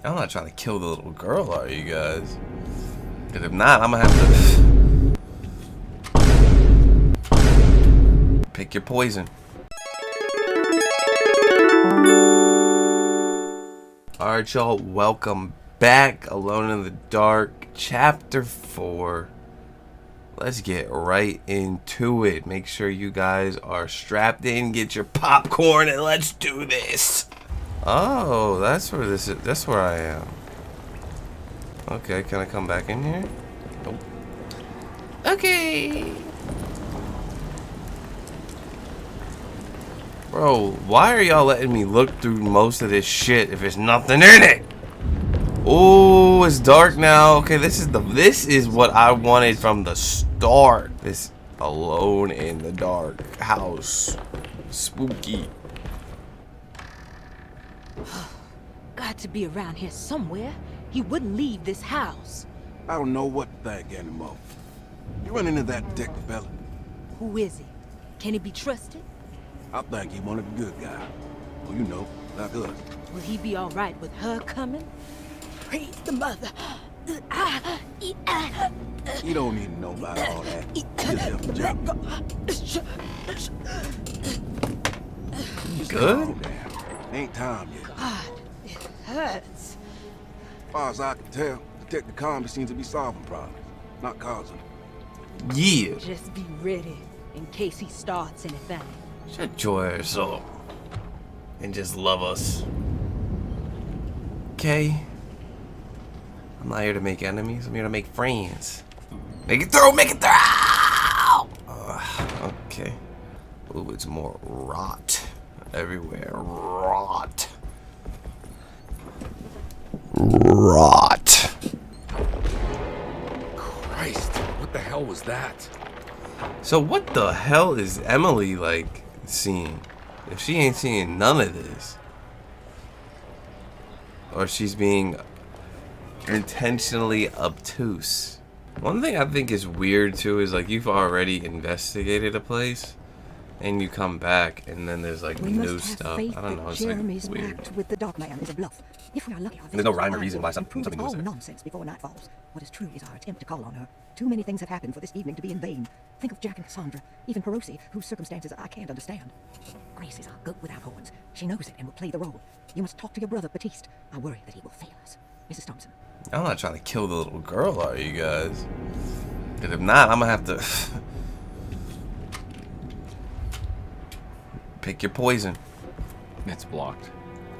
I'm not trying to kill the little girl, are you guys? Because if not, I'm gonna have to pick your poison. Alright, y'all, welcome back. Alone in the Dark, Chapter 4. Let's get right into it. Make sure you guys are strapped in, get your popcorn, and let's do this. Oh, that's where this is. That's where I am. Okay, can I come back in here? Nope. Okay. Bro, why are y'all letting me look through most of this shit if there's nothing in it? Oh, it's dark now. Okay, this is what I wanted from the start. This alone in the dark house. Spooky. Got to be around here somewhere. He wouldn't leave this house. I don't know what to think anymore. You run into that detective fella? Who is he? Can he be trusted? I think he one of the good guys. Well, you know, like us. Will he be all right with her coming? Praise the mother. You don't need to know about all that. Just help the job. Good? Ain't time yet. God, it hurts. As far as I can tell, Detective Carnby seems to be solving problems, not causing them. Yeah. Just be ready in case he starts anything. Shut your ass up. And just love us. Okay. I'm not here to make enemies. I'm here to make friends. Make it through! Make it through! Okay. Ooh, it's more rot everywhere. Rot. Rot. Christ, what the hell was that? So what the hell is Emily, like, seeing? If she ain't seeing none of this. Or she's being intentionally obtuse. One thing I think is weird too is like you've already investigated a place and you come back and then there's like new stuff. I don't know, it's Jeremy's like weird. pact with the Dark Man is a bluff. If we are lucky, our There's no visitors rhyme or will reason why prove something it was all there. nonsense before night falls. What is true is our attempt to call on her. Too many things have happened for this evening to be in vain. Think of Jack and Cassandra, even Perosi, whose circumstances I can't understand. Grace is our goat without horns. She knows it and will play the role. You must talk to your brother, Batiste. I worry that he will fail us. Mrs. Thompson. I'm not trying to kill the little girl, are you guys? Because if not, I'm gonna have to pick your poison. It's blocked.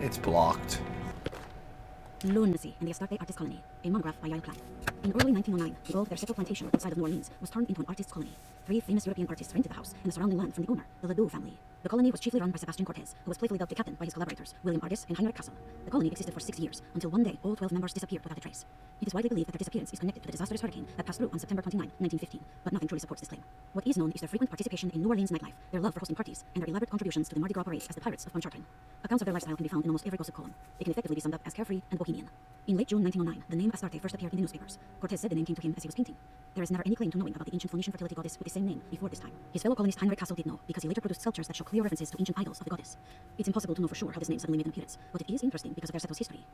It's blocked. Lunacy and the Astarte Artist Colony, a monograph by Yael Klein. In early 1909, the old Derceto plantation outside of New Orleans was turned into an artist's colony. 3 famous European artists rented the house and the surrounding land from the owner, the Ledoux family. The colony was chiefly run by Sebastian Cortez, who was playfully dubbed the captain by his collaborators, William Ardis and Heinrich Kassel. The colony existed for 6 years, until one day all 12 members disappeared without a trace. It is widely believed that their disappearance is connected to the disastrous hurricane that passed through on September 29, 1915, but nothing truly supports this claim. What is known is their frequent participation in New Orleans nightlife, their love for hosting parties, and their elaborate contributions to the Mardi Gras parades as the Pirates of Pontchartrain. Accounts of their lifestyle can be found in almost every gossip column. It can effectively be summed up as carefree and bohemian. In late June 1909, the name Astarte first appeared in the newspapers. Cortez said the name came to him as he was painting. There is never any claim to knowing about the ancient Phoenician fertility goddess with the same name before this time. His fellow colonist Heinrich Kassel did know, because he later produced sculptures that show clear references to ancient idols of the goddess. It's impossible to know for sure how this name suddenly made an appearance, but it is interesting because of Derceto's history.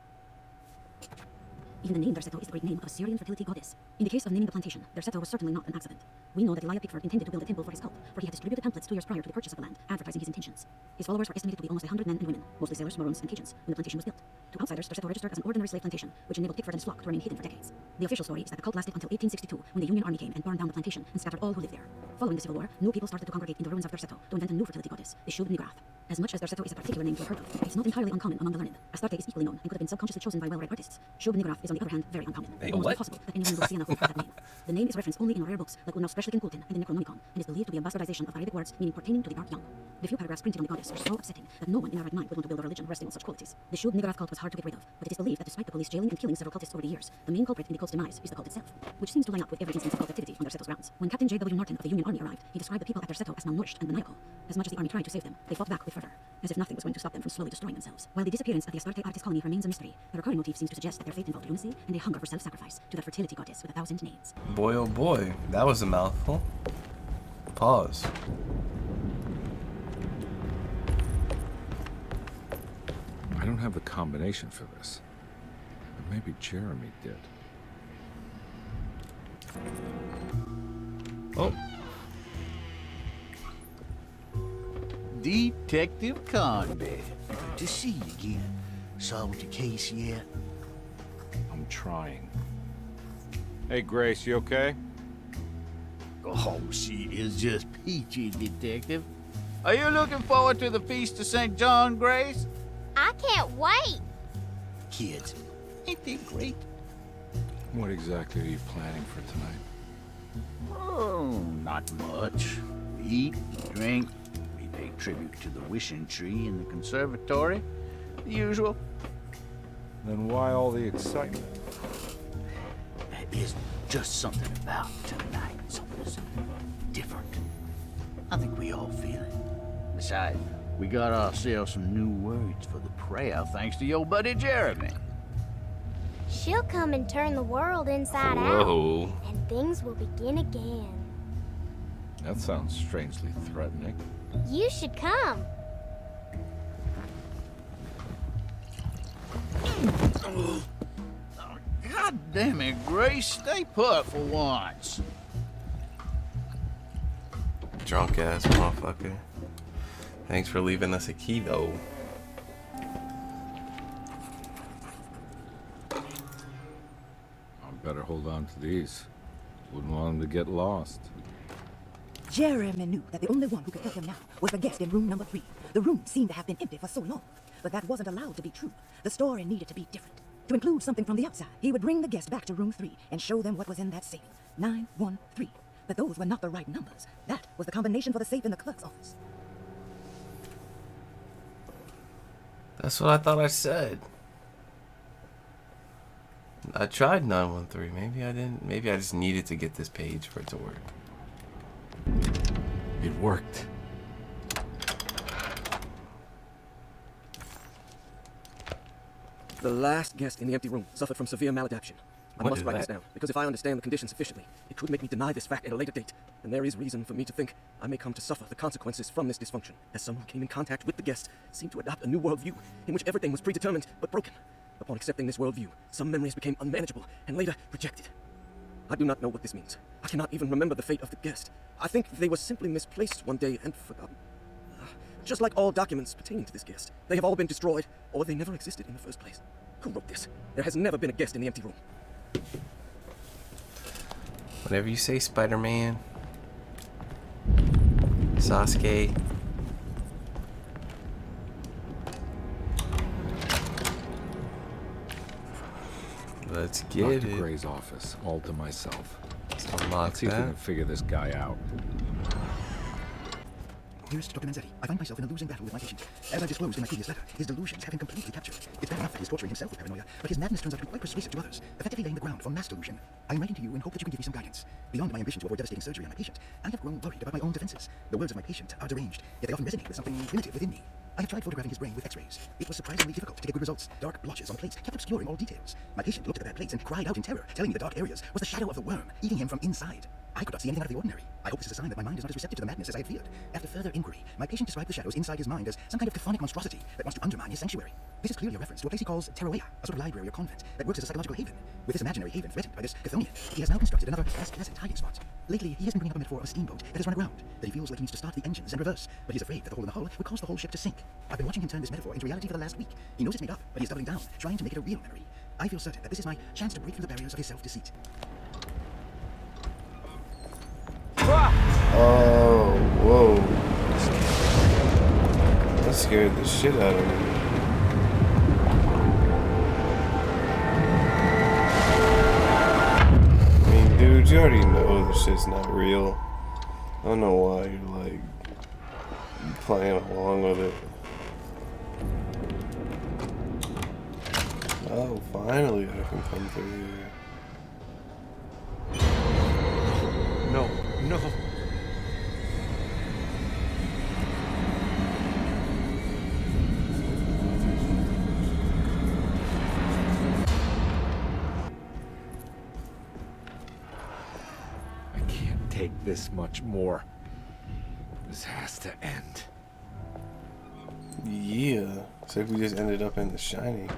Even the name Derceto is the Greek name of a Syrian fertility goddess. In the case of naming the plantation, Derceto was certainly not an accident. We know that Elijah Pickford intended to build a temple for his cult, for he had distributed pamphlets 2 years prior to the purchase of the land, advertising his intentions. His followers were estimated to be almost 100 men and women, mostly sailors, Morons, and Cajuns, when the plantation was built. To outsiders, Derceto registered as an ordinary slave plantation, which enabled Pickford and his flock to remain hidden for decades. The official story is that the cult lasted until 1862, when the Union Army came and burned down the plantation and scattered all who lived there. Following the Civil War, new people started to congregate in the ruins of Derceto to invent a new fertility goddess, the Bryyyy. As much as Derceto is a particular name to have heard of, it's not entirely uncommon among the learned. Astarte is equally known and could have been subconsciously chosen by well-read artists. Bryyyy is on the other hand very uncommon. Hey, Almost what? impossible that anyone will see enough of that name. The name is referenced only in rare books like Unos Sprechlichen Kulten and the Necronomicon, and is believed to be a bastardization of Arabic words meaning pertaining to the dark young. The few paragraphs printed on the goddess are so upsetting that no one in their right mind would want to build a religion resting on such qualities. The Bryyyy cult was hard to get rid of, but it is believed that despite the police jailing and killing several cultists over the years, the main culprit in the cult's demise is the cult itself, which seems to line up with every instance of cult activity on Derceto's grounds. When Captain J.W. Norton of the Union Army arrived, he described the people at Derceto as malnourished and maniacal. As much as the army tried to save them, they fought back with fervor, as if nothing was going to stop them from slowly destroying themselves. While the disappearance of the Astarte artist colony remains a mystery, the recurring motif seems to suggest that their faith involved lunacy and a hunger for self-sacrifice to that fertility goddess with 1,000 names. Boy, oh boy, that was a mouthful. Pause. I don't have the combination for this. Maybe Jeremy did. Oh. Detective Carnby. Good to see you again. Solved the case yet? I'm trying. Hey, Grace, you okay? Oh, she is just peachy, Detective. Are you looking forward to the Feast of St. John, Grace? I can't wait. Kids, ain't they great? What exactly are you planning for tonight? Oh, not much. We eat, we drink, we pay tribute to the wishing tree in the conservatory. The usual. Then why all the excitement? There is just something about tonight. Something's different. I think we all feel it. Besides, we got ourselves some new words for the prayer thanks to your buddy Jeremy. She'll come and turn the world inside Whoa. out, and things will begin again. That sounds strangely threatening. You should come. God damn it, Grace. Stay put for once. Drunk ass motherfucker. Thanks for leaving us a key though. I better hold on to these. Wouldn't want them to get lost. Jeremy knew that the only one who could help him now was the guest in room number 3. The room seemed to have been empty for so long, but that wasn't allowed to be true. The story needed to be different. To include something from the outside, he would bring the guest back to room 3 and show them what was in that safe. 913. But those were not the right numbers. That was the combination for the safe in the clerk's office. That's what I thought I said. I tried 913. Maybe I didn't. Maybe I just needed to get this page for it to work. It worked. The last guest in the empty room suffered from severe maladaptation. I What must is write this that? down, because if I understand the condition sufficiently, it could make me deny this fact at a later date, and there is reason for me to think I may come to suffer the consequences from this dysfunction. As someone who came in contact with the guest, seemed to adopt a new worldview, in which everything was predetermined but broken. Upon accepting this worldview, some memories became unmanageable, and later rejected. I do not know what this means. I cannot even remember the fate of the guest. I think they were simply misplaced one day and forgotten. Just like all documents pertaining to this guest, they have all been destroyed, or they never existed in the first place. Who wrote this? There has never been a guest in the empty room. Whenever you say Spider-Man, Sasuke, let's get Dr. it. Gray's office, all to myself. Let's unlock Let's see if we that. can figure this guy out. Dearest Dr. Manzetti, I find myself in a losing battle with my patient. As I disclosed in my previous letter, his delusions have him completely captured. It's bad enough that he's torturing himself with paranoia, but his madness turns out to be quite persuasive to others, effectively laying the ground for mass delusion. I am writing to you in hope that you can give me some guidance. Beyond my ambition to avoid devastating surgery on my patient, I have grown worried about my own defenses. The words of my patient are deranged, yet they often resonate with something primitive within me. I have tried photographing his brain with x-rays. It was surprisingly difficult to get good results. Dark blotches on plates kept obscuring all details. My patient looked at the bad plates and cried out in terror, telling me the dark areas was the shadow of the worm, eating him from inside. I could not see anything out of the ordinary. I hope this is a sign that my mind is not as receptive to the madness as I had feared. After further inquiry, my patient described the shadows inside his mind as some kind of chthonic monstrosity that wants to undermine his sanctuary. This is clearly a reference to a place he calls Terroea, a sort of library or convent that works as a psychological haven. With this imaginary haven threatened by this Chthonian, he has now constructed another less pleasant hiding spot. Lately, he has been bringing up a metaphor of a steamboat that has run aground, that he feels like he needs to start the engines and reverse, but he's afraid that the hole in the hull would cause the whole ship to sink. I've been watching him turn this metaphor into reality for the last week. He knows it's made up, but he's doubling down, trying to make it a real memory. I feel certain that this is my chance to break through the barriers of his self-deceit. Oh, whoa. That scared the shit out of me. I mean, dude, you already know this shit's not real. I don't know why you're like playing along with it. Oh, finally I can come through here. No, no. I can't take this much more. This has to end. Yeah. So if we just ended up in The Shining.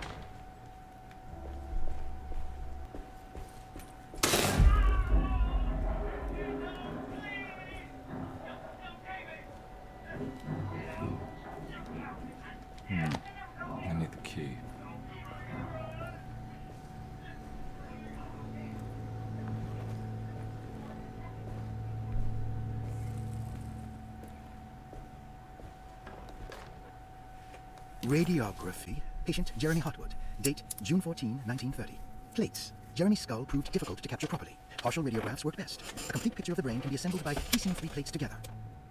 Radiography. Patient Jeremy Hotwood. Date June 14, 1930. Plates. Jeremy's skull proved difficult to capture properly. Partial radiographs work best. A complete picture of the brain can be assembled by piecing 3 plates together.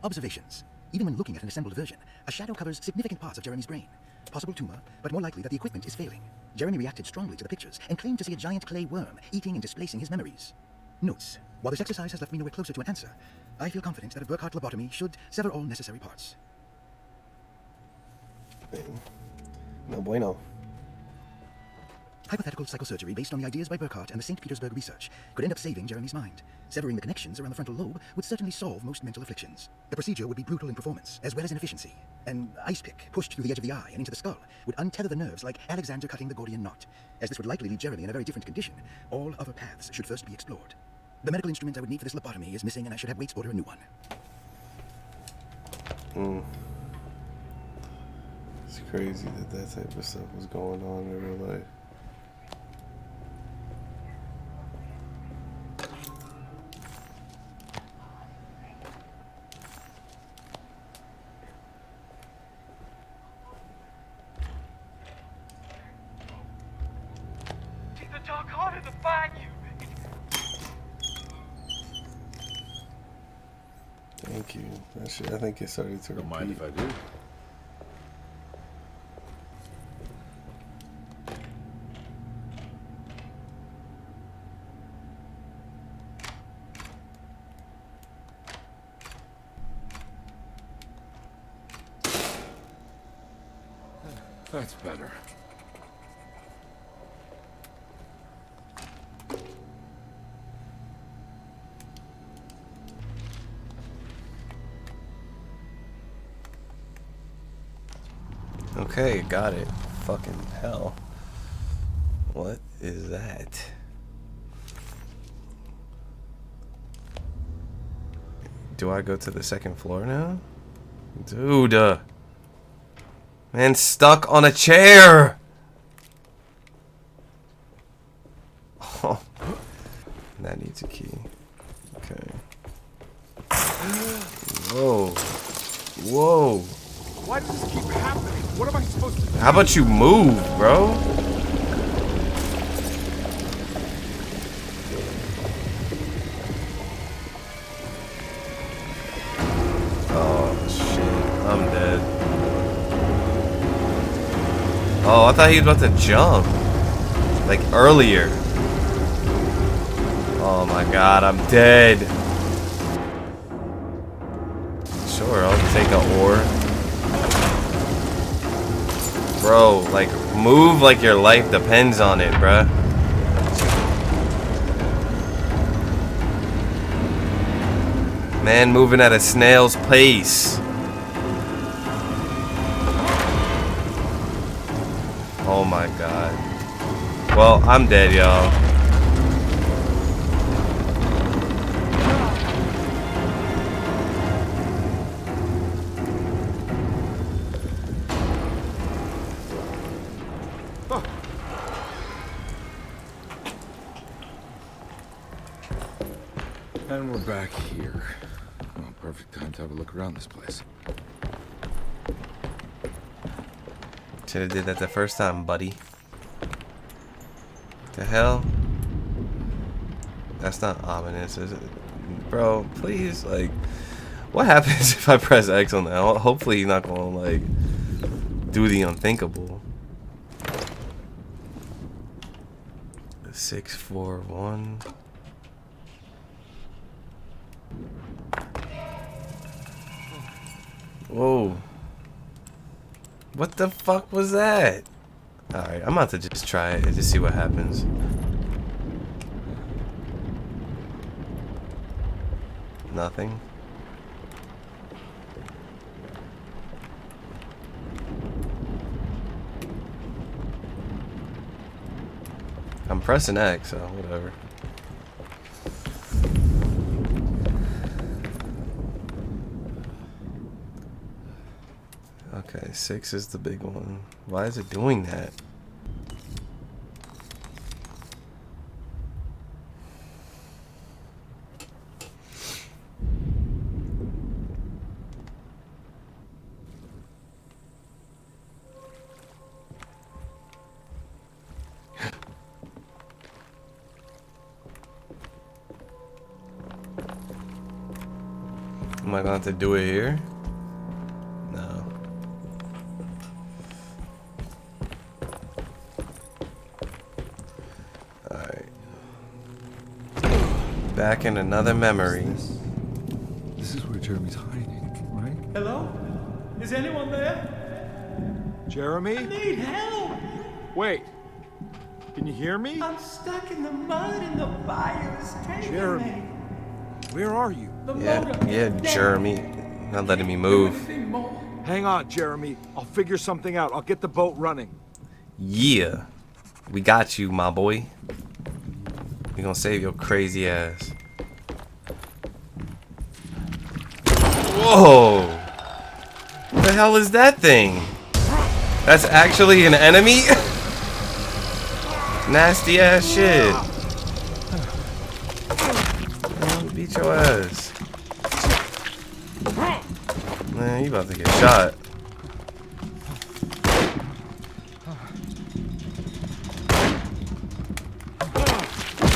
Observations. Even when looking at an assembled version, a shadow covers significant parts of Jeremy's brain. Possible tumor, but more likely that the equipment is failing. Jeremy reacted strongly to the pictures and claimed to see a giant clay worm eating and displacing his memories. Notes. While this exercise has left me nowhere closer to an answer, I feel confident that a Burkhardt lobotomy should sever all necessary parts. No bueno. Hypothetical psychosurgery based on the ideas by Burkhardt and the St. Petersburg research could end up saving Jeremy's mind. Severing the connections around the frontal lobe would certainly solve most mental afflictions. The procedure would be brutal in performance, as well as in efficiency. An ice pick pushed through the edge of the eye and into the skull would untether the nerves like Alexander cutting the Gordian knot. As this would likely leave Jeremy in a very different condition, all other paths should first be explored. The medical instrument I would need for this lobotomy is missing, and I should have Waits order a new one. It's crazy that type of stuff was going on in real life. The dark harder to find you. Thank you. That shit, I think it started to repeat. Don't mind if I do. That's better. Okay, got it. Fucking hell. What is that? Do I go to the second floor now? Dude. Man stuck on a chair. Oh. That needs a key. Okay. Whoa. Whoa. Why does this keep happening? What am I supposed to do? How about you move, bro? Oh, shit. I'm dead. Oh, I thought he was about to jump. Like earlier. Oh my god, I'm dead. Sure, I'll take an ore. Bro, like, move like your life depends on it, bruh. Man moving at a snail's pace. Oh my god. Well, I'm dead, y'all. And we're back here. Well, perfect time to have a look around this place. Should have did that the first time, buddy. The hell? That's not ominous, is it? Bro, please, like, what happens if I press X on that? Hopefully he's not gonna, like, do the unthinkable. 641. Whoa. What the fuck was that? Alright, I'm about to just try it and just see what happens. Nothing. I'm pressing X, so whatever. Okay, 6 is the big one. Why is it doing that? Am I going to have to do it here? No. Alright. Back in another memory. This is where Jeremy's hiding, right? Hello? Is anyone there? Jeremy? I need help! Wait. Can you hear me? I'm stuck in the mud and the fire is taking Jeremy. me. Where are you? The motor Yeah, is dead. Jeremy. Not letting me move. Anything more? Hang on, Jeremy. I'll figure something out. I'll get the boat running. Yeah. We got you, my boy. We gonna save your crazy ass. Whoa! What the hell is that thing? That's actually an enemy? Nasty ass shit. Beat your ass. Man, you about to get shot.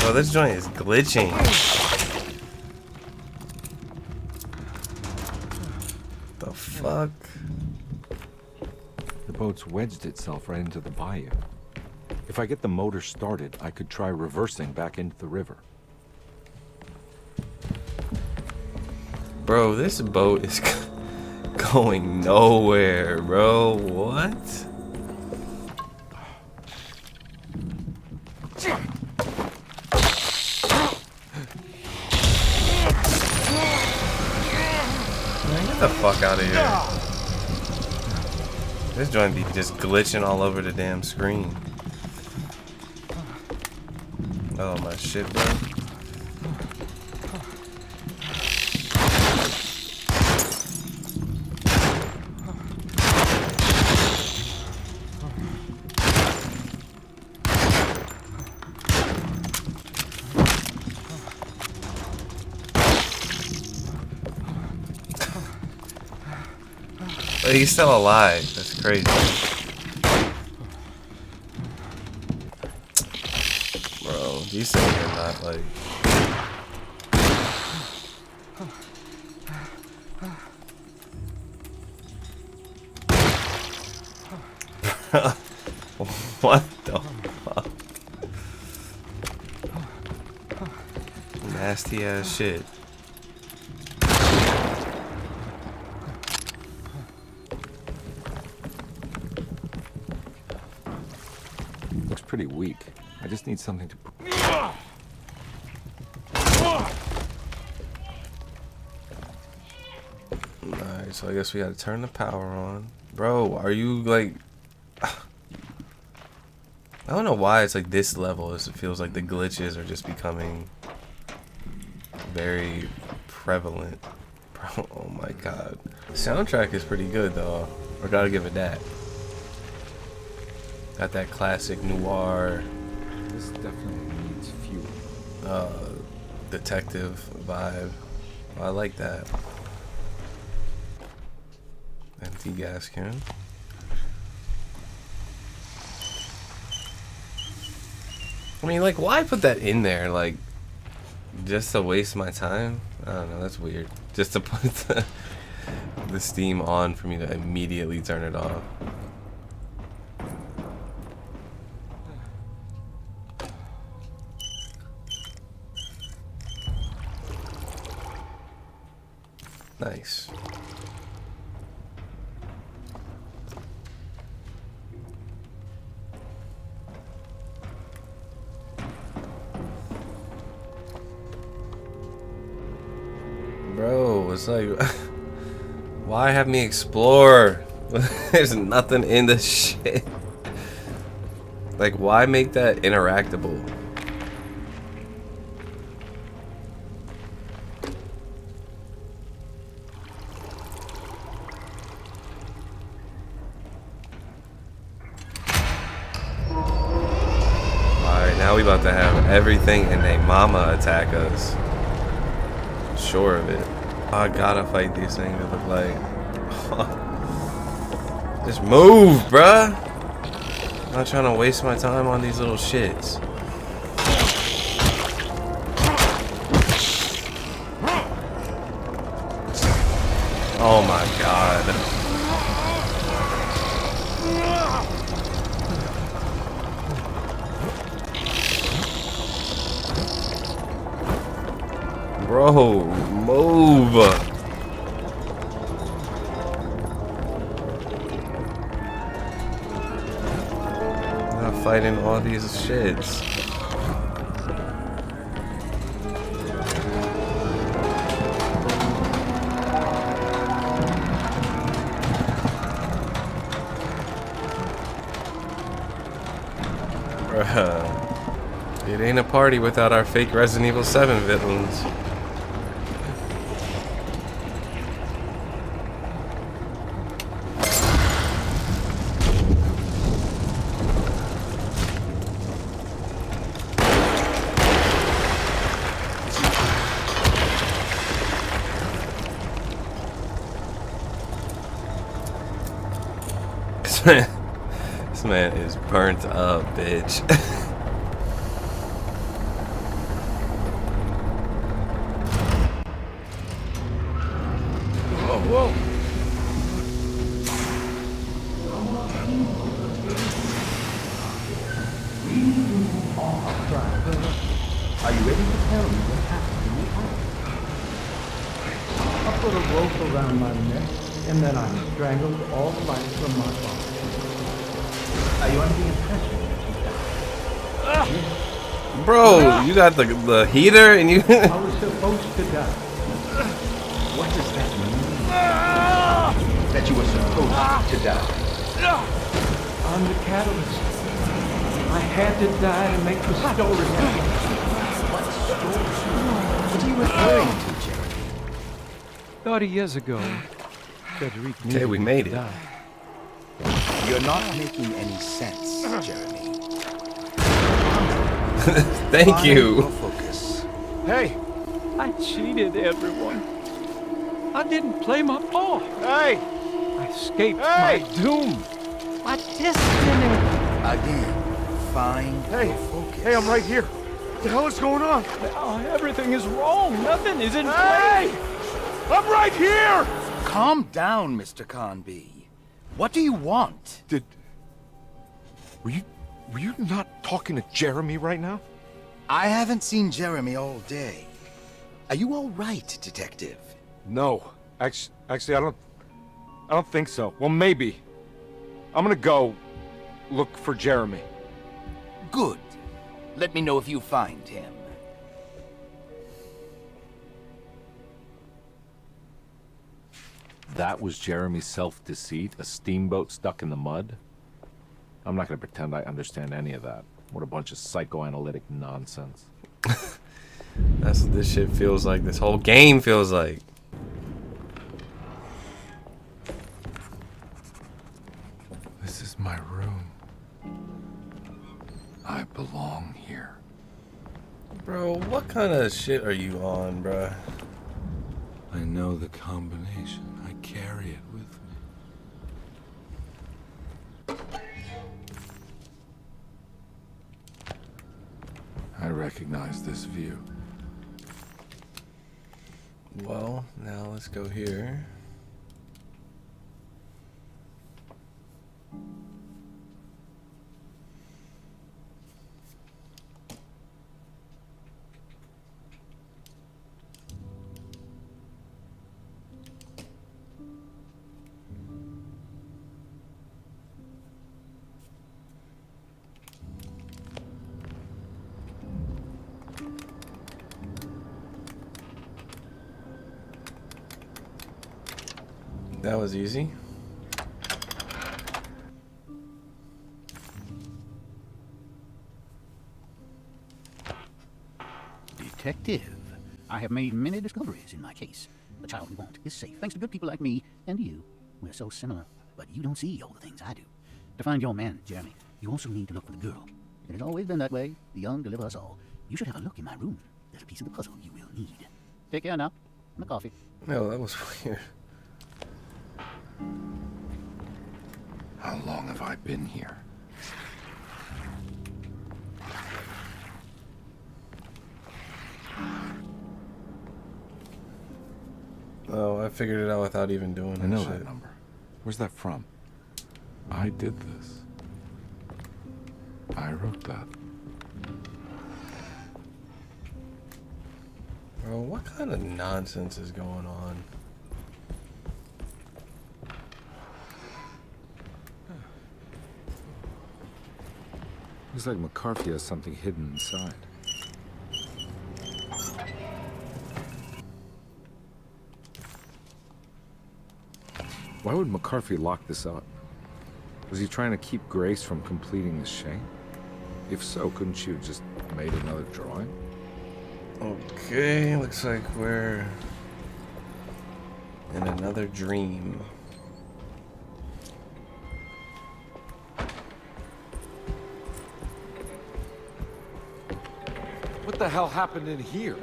Oh, this joint is glitching. The fuck? The boat's wedged itself right into the bayou. If I get the motor started, I could try reversing back into the river. Bro, this boat is going nowhere, bro. What? Man, get the fuck out of here. This joint be just glitching all over the damn screen. Oh my shit, bro. But he's still alive. That's crazy. Bro, these things are not like... What the fuck? Nasty ass shit. Looks pretty weak. I just need something to... Alright, so I guess we gotta turn the power on. Bro, are you like... I don't know why it's like this level. It feels like the glitches are just becoming very prevalent. Bro, oh my god. Soundtrack is pretty good though. I gotta give it that. Got that classic noir This definitely needs fuel. detective vibe. Oh, I like that. Empty gas can. I mean, like, why put that in there? Like, just to waste my time? I don't know, that's weird. Just to put the steam on for me to immediately turn it off. Nice. Bro, it's like, why have me explore? There's nothing in this shit. Like, why make that interactable? Alright, now we about to have everything and they mama attack us. Sure of it. I gotta fight these things that look like. Just move, bruh. I'm not trying to waste my time on these little shits. Oh my god. Bro, move. I'm not fighting all these shits. It ain't a party without our fake Resident Evil 7 villains. This man is burnt up, bitch. Whoa. Are you ready to tell me what happened in the house? I put a rope around my neck, and then I strangled all the life from my body. Are you under the impression that you died? Bro, you got the heater and you. I was supposed to die. What does that mean? That you were supposed to die. I'm the catalyst. I had to die to make the story happen. What are you referring to, Jeremy? 30 years ago, Frederic Okay, we made it. died. You're not making any sense, Jeremy. Thank you. Find your focus. Hey, I cheated everyone. I didn't play my part. Hey! I escaped my doom, my destiny. Again, find Hey! your focus. Hey, I'm right here. What the hell is going on? Now everything is wrong. Nothing is in Hey! place. I'm right here! Calm down, Mr. Carnby. What do you want? Were you not talking to Jeremy right now? I haven't seen Jeremy all day. Are you all right, Detective? No. Actually, I don't think so. Well, maybe. I'm gonna go look for Jeremy. Good. Let me know if you find him. That was Jeremy's self-deceit? A steamboat stuck in the mud? I'm not gonna pretend I understand any of that. What a bunch of psychoanalytic nonsense. That's what this shit feels like. This whole game feels like. This is my room. I belong here. Bro, what kind of shit are you on, bruh? I know the combination. I carry it with me. I recognize this view. Well, now let's go here. That was easy. Detective, I have made many discoveries in my case. The child we want is safe, thanks to good people like me and you. We're so similar, but you don't see all the things I do. To find your man, Jeremy, you also need to look for the girl. It has always been that way. The young deliver us all. You should have a look in my room. There's a piece of the puzzle you will need. Take care now. My coffee. No, that was weird. How long have I been here? Oh, I figured it out without even doing I know shit. that number. Where's that from? I did this. I wrote that. Bro, what kind of nonsense is going on? Looks like McCarthy has something hidden inside. Why would McCarthy lock this up? Was he trying to keep Grace from completing the shame? If so, couldn't you have just made another drawing? Okay, looks like we're in another dream. What the hell happened in here?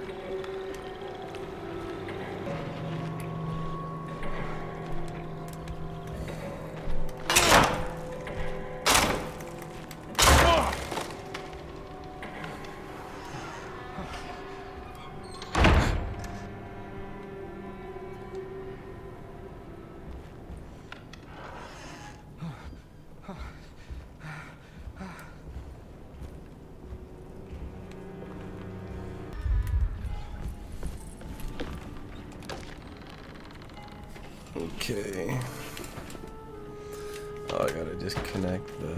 Okay. Oh, I gotta disconnect the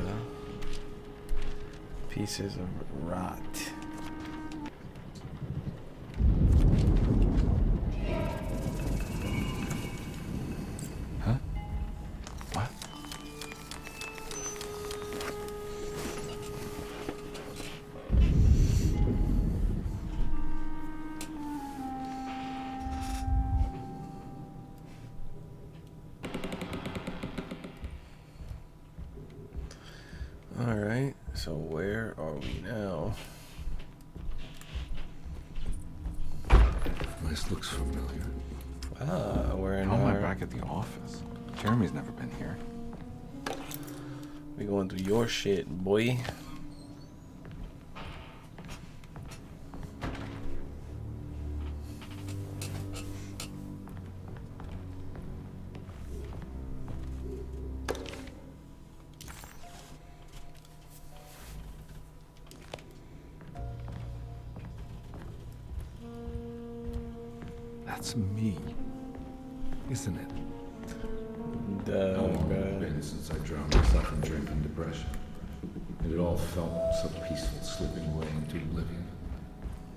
pieces of rot. Huh? What? Alright, so where are we now? This looks familiar. Ah, we're in How am I our... back at the office? Jeremy's never been here. We going through your shit, boy. That's me, isn't it? Duh, How long has bruh. it been since I drowned myself in drink and depression? And it all felt so peaceful, slipping away into oblivion.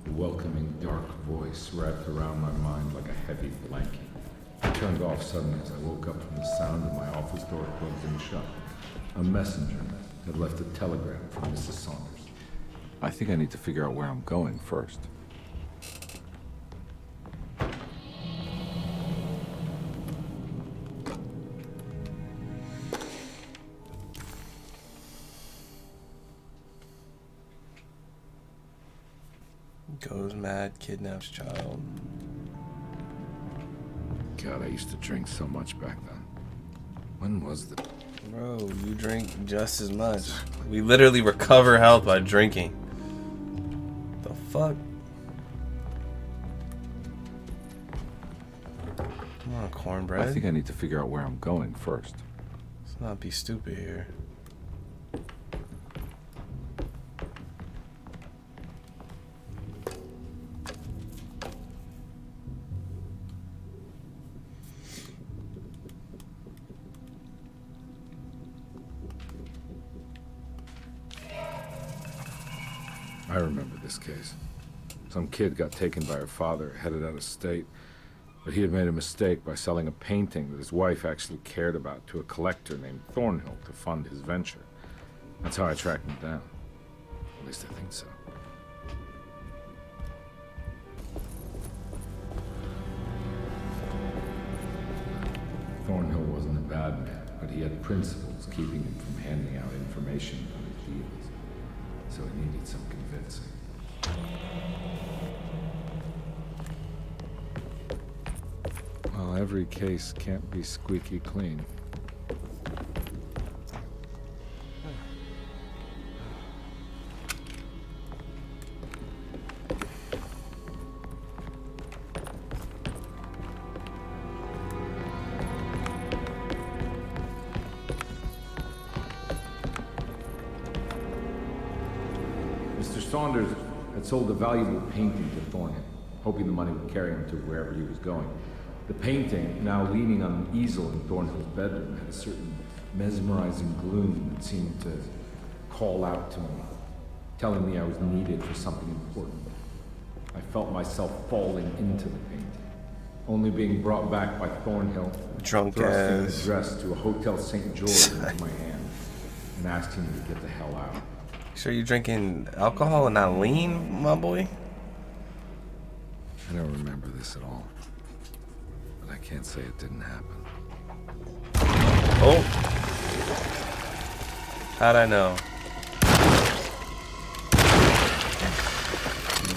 The welcoming, dark voice wrapped around my mind like a heavy blanket. It turned off suddenly as I woke up from the sound of my office door closing shut. A messenger had left a telegram from Mrs. Saunders. I think I need to figure out where I'm going first. Goes mad, kidnaps child. God, I used to drink so much back then. When was the... Bro, you drink just as much. We literally recover health by drinking. The fuck? Come on, cornbread. I think I need to figure out where I'm going first. Let's not be stupid here. I remember this case. Some kid got taken by her father, headed out of state, but he had made a mistake by selling a painting that his wife actually cared about to a collector named Thornhill to fund his venture. That's how I tracked him down. At least I think so. Thornhill wasn't a bad man, but he had principles keeping him from handing out information on his deals. So it needed some convincing. Well, every case can't be squeaky clean. Saunders had sold a valuable painting to Thornhill, hoping the money would carry him to wherever he was going. The painting, now leaning on an easel in Thornhill's bedroom, had a certain mesmerizing gloom that seemed to call out to me, telling me I was needed for something important. I felt myself falling into the painting, only being brought back by Thornhill, Drunk thrusting ass. the dress to a Hotel St. George into my hand, and asking me to get the hell out. Sure you drinking alcohol and not lean, my boy? I don't remember this at all. But I can't say it didn't happen. Oh. How'd I know?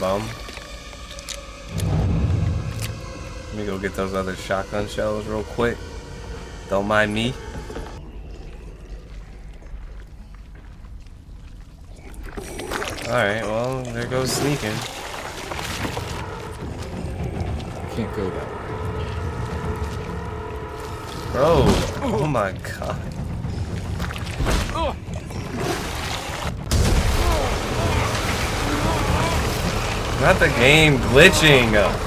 Bum. Let me go get those other shotgun shells real quick. Don't mind me. Alright, well, there goes sneaking. I can't go that way. Bro, oh my god. Not the game glitching.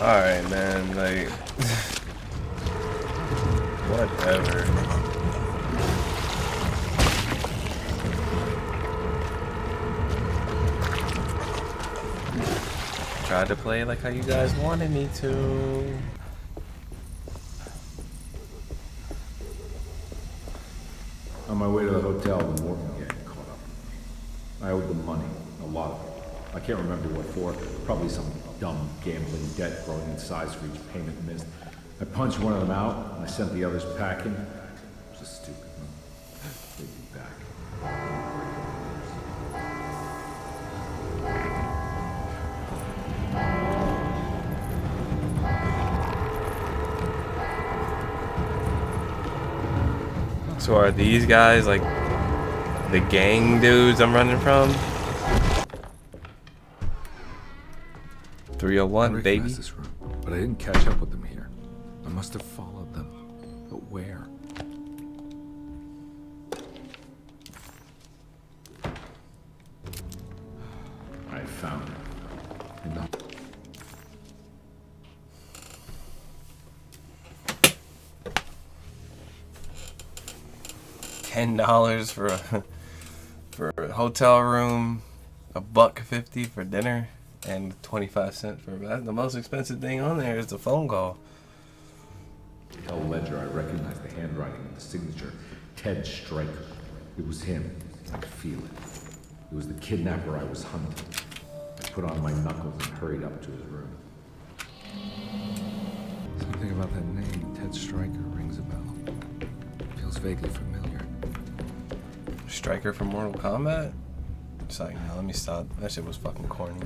Alright, man, like, whatever. Tried to play like how you guys wanted me to. On my way to the hotel, the Morton gang caught up with me. I owed them money, a lot of it. I can't remember what for, probably some dumb gambling debt growing in size for each payment missed. I punched one of them out, and I sent the others packing. It was a stupid move. They'd be back. So are these guys like the gang dudes I'm running from? 301, I baby. recognize this room, but I didn't catch up with them here. I must have followed them. But where? I found it. In the $10 for a hotel room, $1.50 for dinner, and 25 cents for that. The most expensive thing on there is the phone call. Tell Ledger I recognized the handwriting and the signature. Ted Stryker. It was him. I could feel it. It was the kidnapper I was hunting. I put on my knuckles and hurried up to his room. Something about that name, Ted Stryker, rings a bell. Feels vaguely familiar. Stryker from Mortal Kombat? It's like, no, let me stop. That shit was fucking corny.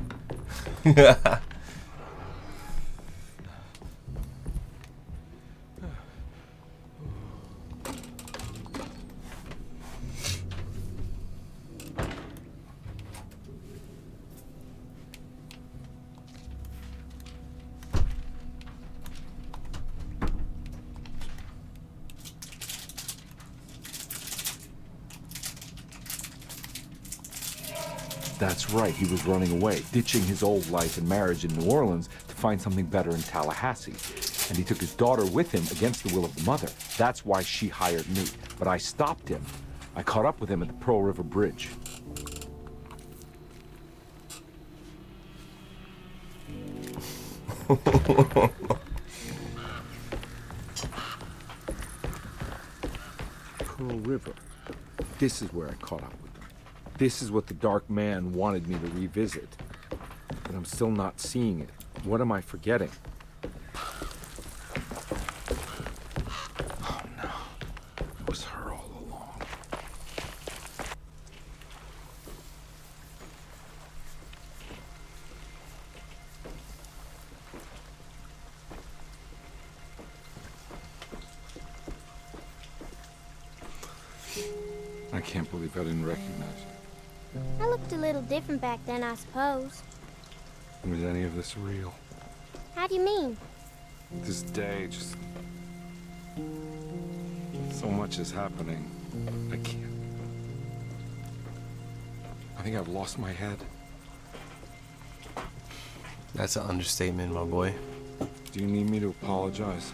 That's right, he was running away, ditching his old life and marriage in New Orleans to find something better in Tallahassee. And he took his daughter with him against the will of the mother. That's why she hired me. But I stopped him. I caught up with him at the Pearl River Bridge. Pearl River. This is where I caught up with him. This is what the Dark Man wanted me to revisit. But I'm still not seeing it. What am I forgetting? Oh no. It was her all along. I can't believe I didn't recognize you. I looked a little different back then, I suppose. Was any of this real? How do you mean? This day, just... so much is happening. I can't... I think I've lost my head. That's an understatement, my boy. Do you need me to apologize?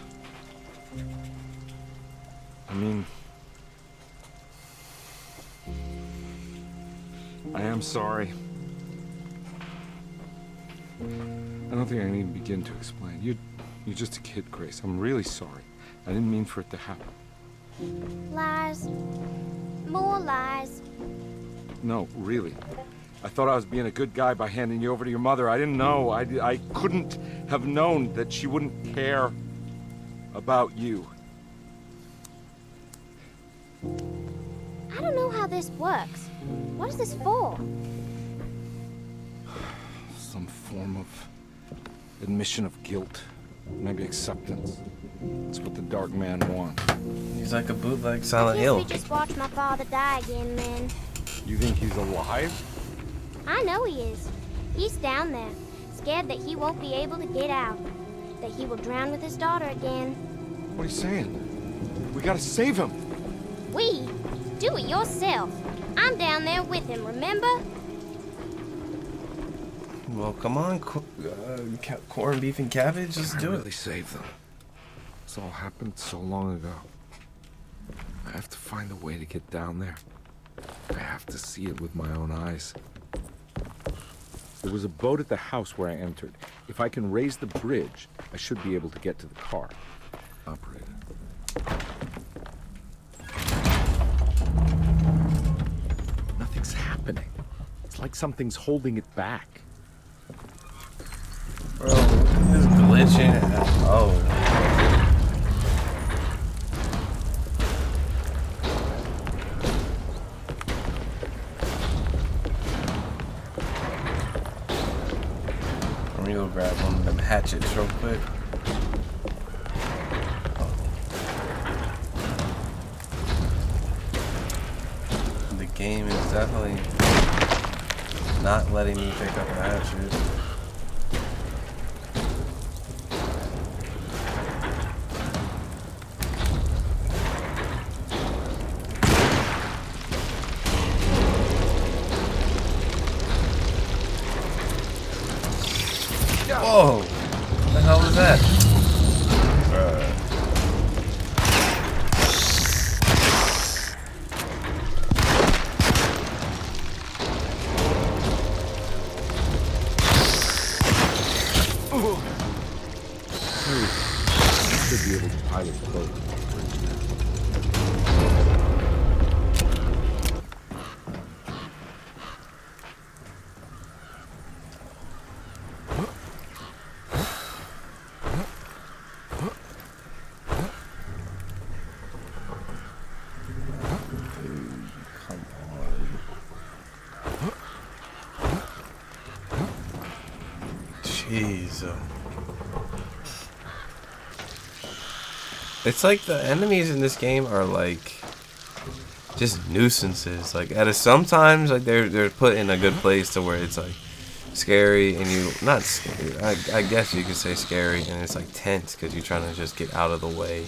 I mean... I am sorry. I don't think I need to begin to explain. You're just a kid, Grace. I'm really sorry. I didn't mean for it to happen. Lies. More lies. No, really. I thought I was being a good guy by handing you over to your mother. I didn't know. I couldn't have known that she wouldn't care about you. I don't know how this works. What is this for? Some form of admission of guilt. Maybe acceptance. It's what the Dark Man wants. He's like a bootleg Silent I guess Hill. we just watched my father die again, then. You think he's alive? I know he is. He's down there, scared that he won't be able to get out. That he will drown with his daughter again. What are you saying? We gotta save him. We? Do it yourself. I'm down there with him, remember? Well, come on, corned beef and cabbage, just do really it. Save them. This all happened so long ago. I have to find a way to get down there. I have to see it with my own eyes. There was a boat at the house where I entered. If I can raise the bridge, I should be able to get to the car. Operator. Nothing's happening. It's like something's holding it back. Bro, this is glitching. Oh. Let me go grab one of them hatchets real quick. The game is definitely not letting me pick up a hatchet. Whoa! What the hell was that? Should be able to pilot the boat. Jeez. It's like the enemies in this game are like just nuisances. Like sometimes like they're put in a good place to where it's like scary and you not scary. I guess you could say scary, and it's like tense because you're trying to just get out of the way,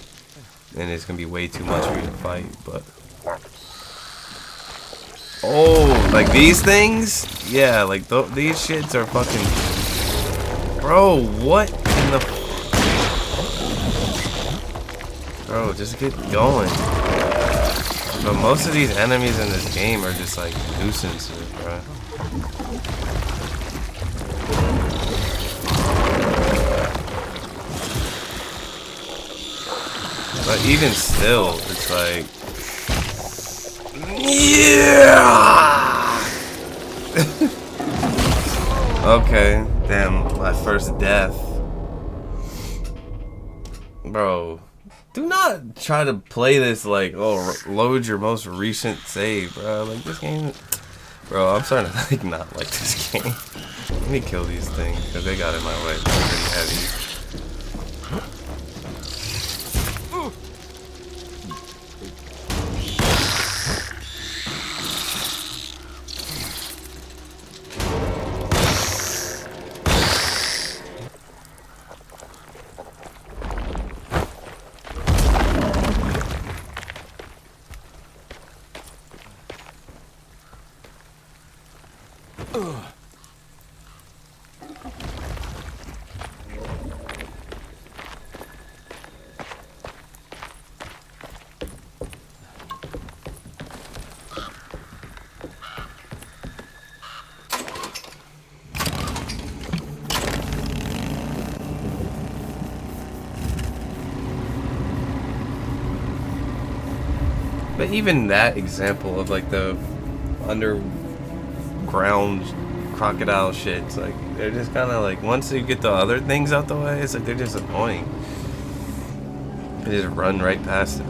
and it's gonna be way too much for you to fight. But oh, like these things, yeah, like these shits are fucking. Bro, what in the? Bro, just get going. But most of these enemies in this game are just like nuisances, bro. But even still, it's like, yeah. Okay, damn, my first death, bro. Do not try to play this like, oh, load your most recent save, bro. Like, this game, bro, I'm starting to like not like this game. Let me kill these things, because they got in my way. They're pretty heavy. But even that example of like the underground crocodile shit, it's like they're just kind of like, once you get the other things out the way, it's like they're just annoying. They just run right past it.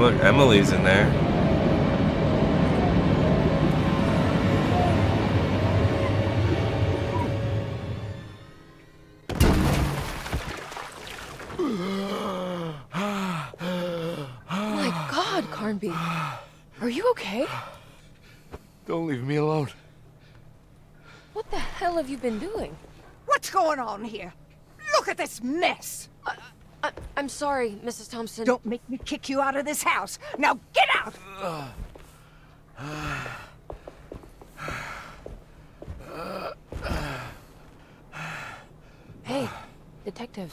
Look, Emily's in there. My God, Carnby. Are you okay? Don't leave me alone. What the hell have you been doing? What's going on here? Look at this mess! I'm sorry, Mrs. Thompson. Don't make me kick you out of this house. Now get out! Hey, Detective.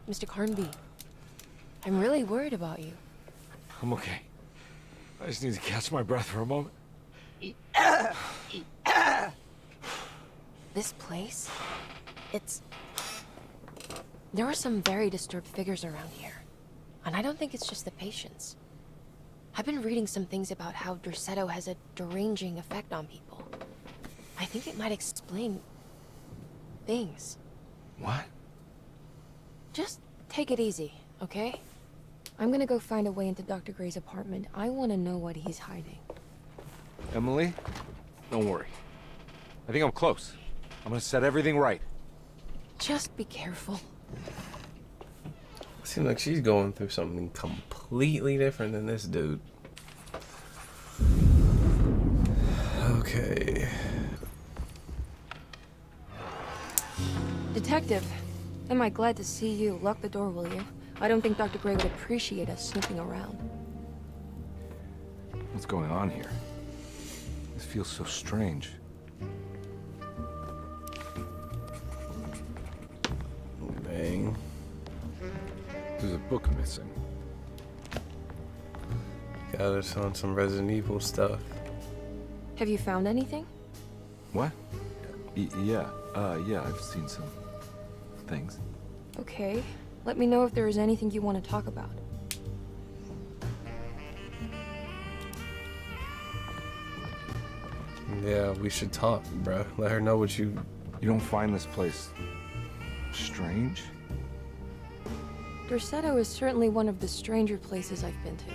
Mr. Carnby. I'm really worried about you. I'm okay. I just need to catch my breath for a moment. This place? There are some very disturbed figures around here. And I don't think it's just the patients. I've been reading some things about how Derceto has a deranging effect on people. I think it might explain things. What? Just take it easy, okay? I'm gonna go find a way into Dr. Gray's apartment. I want to know what he's hiding. Emily, don't worry. I think I'm close. I'm gonna set everything right. Just be careful. Seems like she's going through something completely different than this dude. Okay. Detective, am I glad to see you? Lock the door, will you? I don't think Dr. Gray would appreciate us snooping around. What's going on here? This feels so strange. Bang. There's a book missing. Got us on some Resident Evil stuff. Have you found anything? What? Yeah, I've seen some things. Okay. Let me know if there is anything you want to talk about. Yeah, we should talk, bro. Let her know what you... You don't find this place strange? Derceto is certainly one of the stranger places I've been to.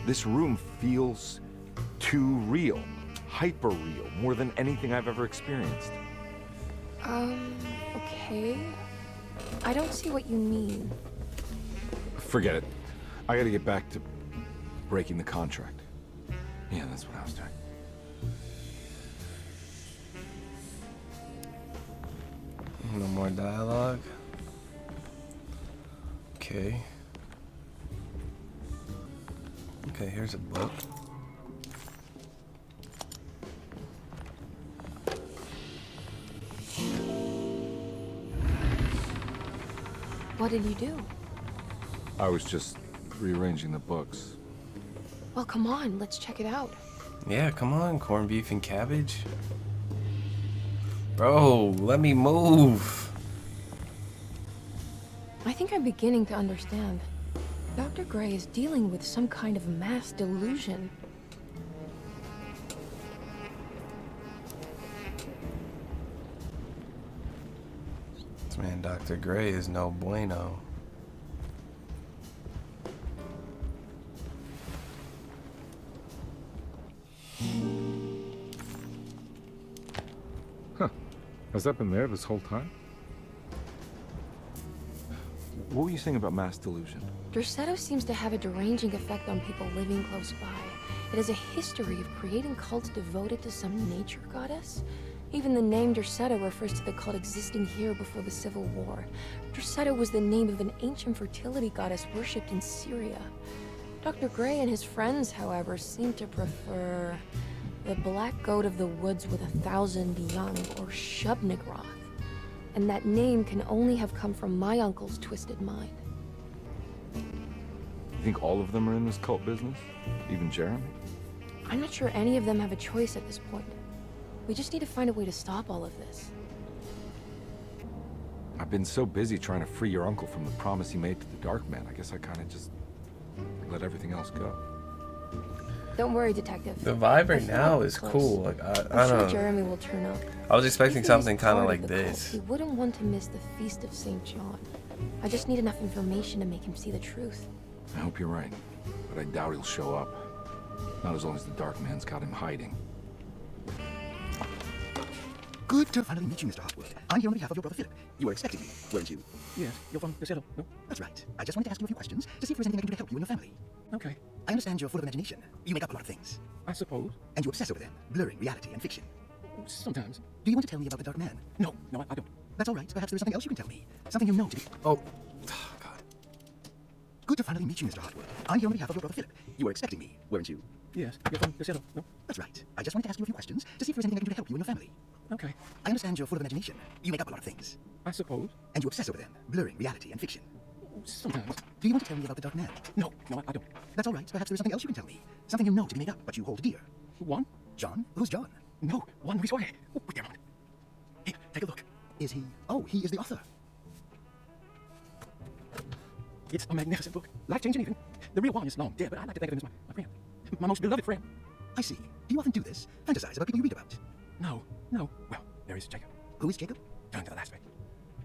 This room feels too real, hyper real, more than anything I've ever experienced. Okay. I don't see what you mean. Forget it. I gotta get back to breaking the contract. Yeah, that's what I was doing. No more dialogue. Okay. Okay, here's a book. What did you do? I was just rearranging the books. Well, come on, let's check it out. Yeah, come on, corned beef and cabbage. Bro, let me move. I think I'm beginning to understand. Dr. Gray is dealing with some kind of mass delusion. This man, Dr. Gray, is no bueno. Has that been there this whole time? What were you saying about mass delusion? Derceto seems to have a deranging effect on people living close by. It has a history of creating cults devoted to some nature goddess. Even the name Derceto refers to the cult existing here before the Civil War. Derceto was the name of an ancient fertility goddess worshipped in Syria. Dr. Gray and his friends, however, seem to prefer the black goat of the woods with 1,000 young, or Shub-Nigroth. And that name can only have come from my uncle's twisted mind. You think all of them are in this cult business? Even Jeremy? I'm not sure any of them have a choice at this point. We just need to find a way to stop all of this. I've been so busy trying to free your uncle from the promise he made to the Dark Man. I guess I kind of just let everything else go. Don't worry, Detective. The vibe right now is cool. Like I I'm don't sure know. Jeremy will turn up. I was expecting If he something is kind of part like the cult, this. He wouldn't want to miss the Feast of St. John. I just need enough information to make him see the truth. I hope you're right, but I doubt he'll show up. Not as long as the Dark Man's got him hiding. Good to finally meet you, Mr. Hartwood. I'm here on behalf of your brother Philip. You were expecting me, weren't you? Yes, you're from Derceto, no? That's right. I just wanted to ask you a few questions to see if there's anything I can do to help you and your family. Okay. I understand you're full of imagination. You make up a lot of things. I suppose. And you obsess over them, blurring reality and fiction. Sometimes. Do you want to tell me about the Dark Man? No, I don't. That's all right. Perhaps there's something else you can tell me. Something you know to be... Oh, God. Good to finally meet you, Mr. Hartwood. I'm here on behalf of your brother Philip. You were expecting me, weren't you? Yes, you're from Derceto, no? That's right. I just wanted to ask you a few questions to see if there's anything I can do to help you and your family. Okay. I understand you're full of imagination. You make up a lot of things. I suppose. And you obsess over them, blurring reality and fiction. Sometimes. Do you want to tell me about the Dark Man? No, I don't. That's all right. Perhaps there's something else you can tell me. Something you know to be made up, but you hold dear. One? John? Who's John? No, Juan Luis Jorge. Oh, wait there a moment. Hey, take a look. Is he... Oh, he is the author. It's a magnificent book. Life-changing even. The real Juan is long dead, but I like to think of him as my friend. My most beloved friend. I see. Do you often do this? Fantasize about people you read about? No. Well, there is Jacob. Who is Jacob? Turn to the last page.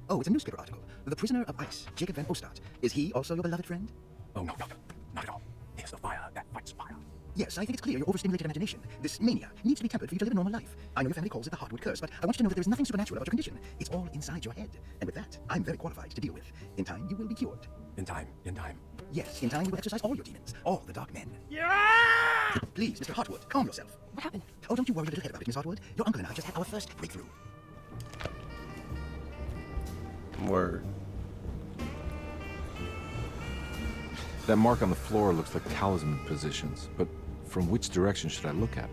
Oh, it's a newspaper article. The prisoner of ice, Jacob Van Ostad. Is he also your beloved friend? Oh, no, not at all. He is the fire that fights fire. Yes, I think it's clear your overstimulated imagination, this mania, needs to be tempered for you to live a normal life. I know your family calls it the Hartwood curse, but I want you to know that there is nothing supernatural about your condition. It's all inside your head. And with that, I'm very qualified to deal with. In time, you will be cured. In time. Yes, in time, you will exorcise all your demons, all the Dark Men. Yeah! Please, Mr. Hartwood, calm yourself. What happened? Oh, don't you worry your little head about it, Miss Hartwood. Your uncle and I just had our first breakthrough. Word. That mark on the floor looks like talisman positions, but from which direction should I look at it?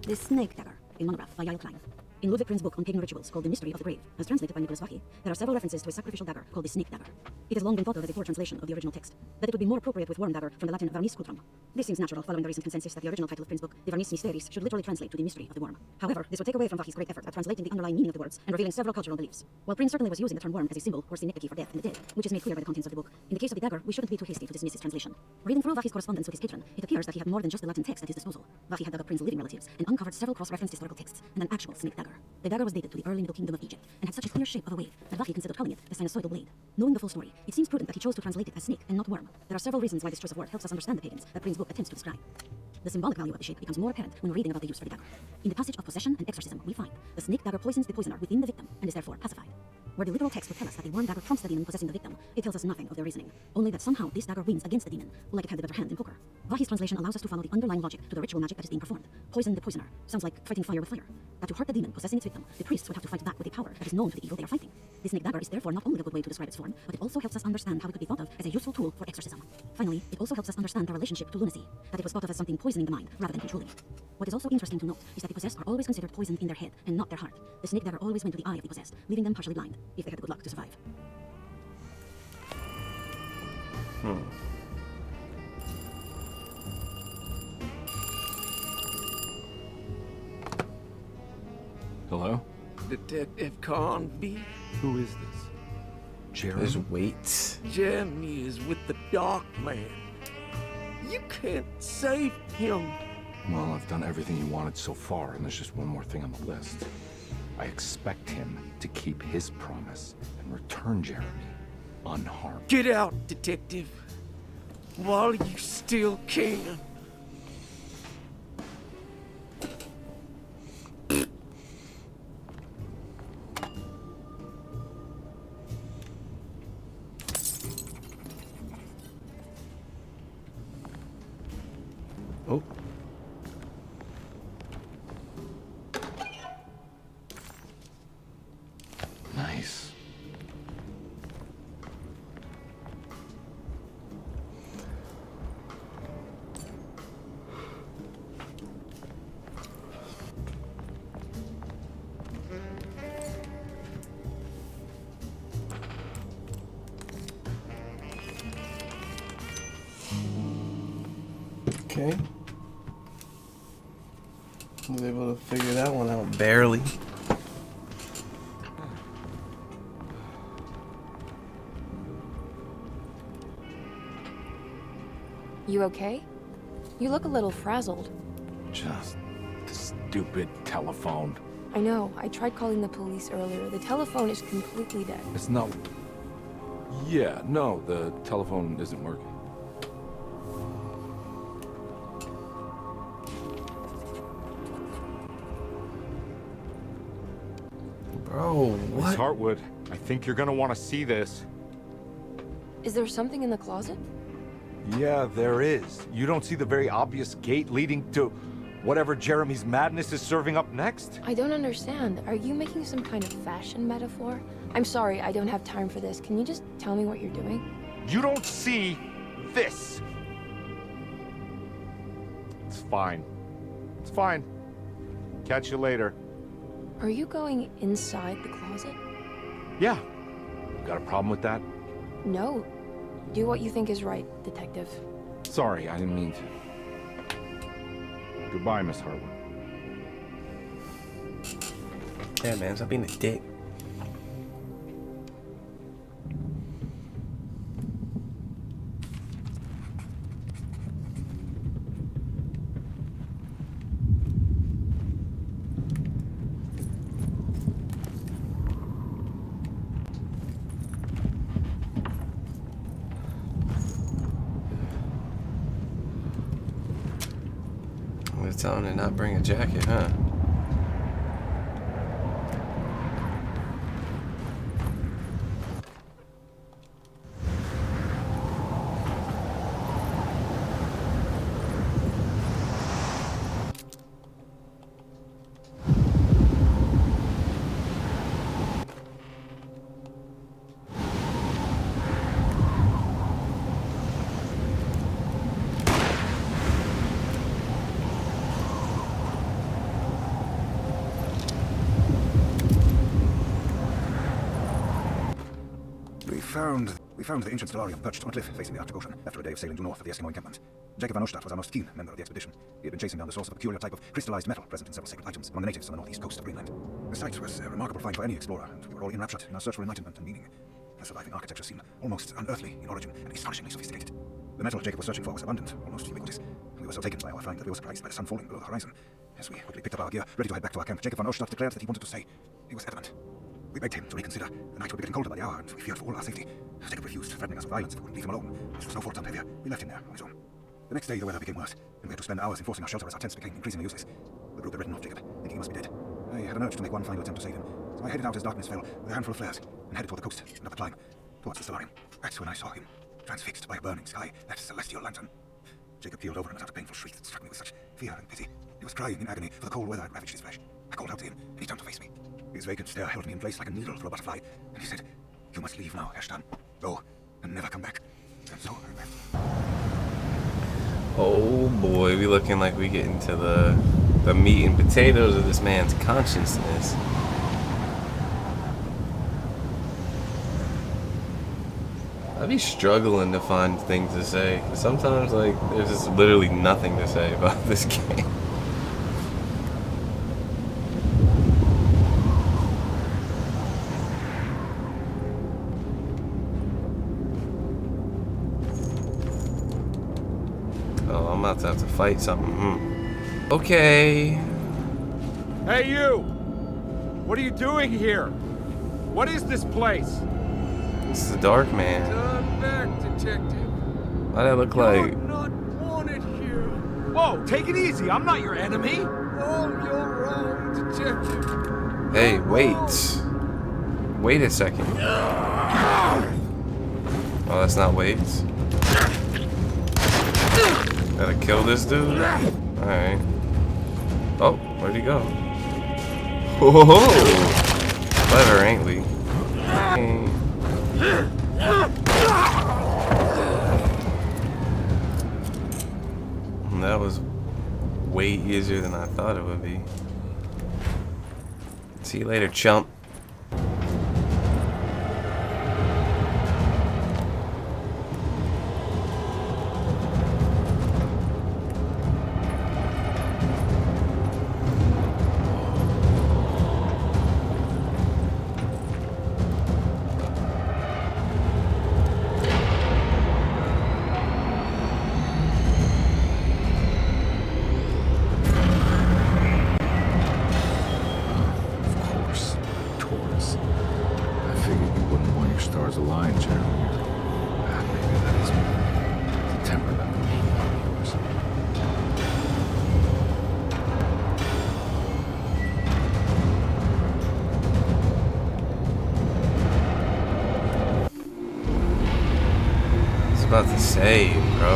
The Snake Dagger, a monograph by Yael Klein. In Ludwig Prince's book on pagan rituals called The Mystery of the Grave, as translated by Nicholas Vacchi, there are several references to a sacrificial dagger called the Snake Dagger. It has long been thought of as a poor translation of the original text, that it would be more appropriate with Worm Dagger from the Latin Vermis Scutrum. This seems natural following the recent consensus that the original title of Prince's book, De Vernis Mysteris, should literally translate to the mystery of the worm. However, this would take away from Vacchi's great effort at translating the underlying meaning of the words and revealing several cultural beliefs. While Prince certainly was using the term worm as a symbol or synecdoche for death and the dead, which is made clear by the contents of the book, in the case of the dagger, we shouldn't be too hasty to dismiss its translation. Reading through Vacchi's correspondence with his patron, it appears that he had more than just the Latin text at his disposal. Vacchi had dug up Prince's living relatives and uncovered several cross-referenced historical texts and an actual snake dagger. The dagger was dated to the early Middle Kingdom of Egypt and had such a clear shape of a wave that Vacchi considered calling it the sinusoidal blade. Knowing the full story, it seems prudent that he chose to translate it as snake and not worm. There are several reasons why this choice of word helps us understand the pagans that Prince's book attempts to describe. The symbolic value of the shape becomes more apparent when reading about the use for the dagger. In the passage of possession and exorcism, we find the snake dagger poisons the poisoner within the victim and is therefore pacified. Where the literal text would tell us that the worm dagger prompts the demon possessing the victim, it tells us nothing of their reasoning, only that somehow this dagger wins against the demon, like it had the better hand in poker. Vacchi's translation allows us to follow the underlying logic to the ritual magic that is being performed. Poison the poisoner sounds like fighting fire with fire. That to hurt the demon possessing its victim, the priests would have to fight that with a power that is known to the evil they are fighting. The snake dagger is therefore not only a good way to describe its form, but it also helps us understand how it could be thought of as a useful tool for exorcism. Finally, it also helps us understand the relationship to lunacy, that it was thought of as something poisoning the mind rather than controlling it. What is also interesting to note is that the possessed are always considered poisoned in their head and not their heart. The snake dagger always went to the eye of the possessed, leaving them partially blind, if they had the good luck to survive. Hello? Detective Carnby? Who is this? Jeremy? Just wait. Jeremy is with the Dark Man. You can't save him. Well, I've done everything you wanted so far, and there's just one more thing on the list. I expect him to keep his promise and return Jeremy unharmed. Get out, Detective. while you still can. Oh. Nice. Okay. I was able to figure that one out barely. You okay? You look a little frazzled. Just stupid telephone. I know. I tried calling the police earlier. The telephone is completely dead. It's not... Yeah, no, the telephone isn't working. Bro, what? Miss Hartwood, I think you're gonna want to see this. Is there something in the closet? Yeah, there is. You don't see the very obvious gate leading to whatever Jeremy's madness is serving up next? I don't understand. Are you making some kind of fashion metaphor? I'm sorry, I don't have time for this. Can you just tell me what you're doing? You don't see this. It's fine. It's fine. Catch you later. Are you going inside the closet? Yeah. Got a problem with that? No. Do what you think is right, detective. Sorry, I didn't mean to. Goodbye, Miss Hartwood. Yeah, man, stop being a dick. It's on to not bring a jacket, huh? We found the ancient stellarium perched on a cliff facing the Arctic Ocean after a day of sailing due north of the Eskimo encampment. Jacob van Ostadt was our most keen member of the expedition. He had been chasing down the source of a peculiar type of crystallized metal present in several sacred items among the natives on the northeast coast of Greenland. The site was a remarkable find for any explorer, and we were all enraptured in our search for enlightenment and meaning. The surviving architecture seemed almost unearthly in origin and astonishingly sophisticated. The metal Jacob was searching for was abundant, almost ubiquitous. We were so taken by our find that we were surprised by the sun falling below the horizon. As we quickly picked up our gear, ready to head back to our camp, Jacob van Ostadt declared that he wanted to stay. He was adamant. We begged him to reconsider. The night would be getting colder by the hour, and we feared for all our safety. Jacob refused, threatening us with violence if we wouldn't leave him alone. As the snowfall turned heavier, we left him there on his own. The next day, the weather became worse, and we had to spend hours enforcing our shelter as our tents became increasingly useless. The group had written off Jacob, thinking he must be dead. I had an urge to make one final attempt to save him, so I headed out as darkness fell with a handful of flares and headed toward the coast and up the climb, towards the stellarium. That's when I saw him, transfixed by a burning sky, that celestial lantern. Jacob keeled over and let out a painful shriek that struck me with such fear and pity. He was crying in agony, for the cold weather had ravaged his flesh. I called out to him, and he turned to face me. His vacant stare held me in place like a needle through a butterfly, and he said, "You must leave now, Ashton. Go, and never come back." And so I left. Oh boy, we looking like we get into the meat and potatoes of this man's consciousness. I'd be struggling to find things to say. Sometimes, like, there's just literally nothing to say about this game. Oh, I'm about to have to fight something. Okay. Hey, you! What are you doing here? What is this place? This is the Dark Man. Turn back, detective. Why that look like? Not wanted here. Whoa, take it easy. I'm not your enemy. Oh, you're wrong, Detective. Hey, wait. Wait a second. Oh, that's not wait. Gotta kill this dude? Alright. Oh, where'd he go? Whoa! Clever, ain't we? That was way easier than I thought it would be. See you later, chump. Stars align, Jeremy. Maybe that is the temperament of yours. I was about to say, bro.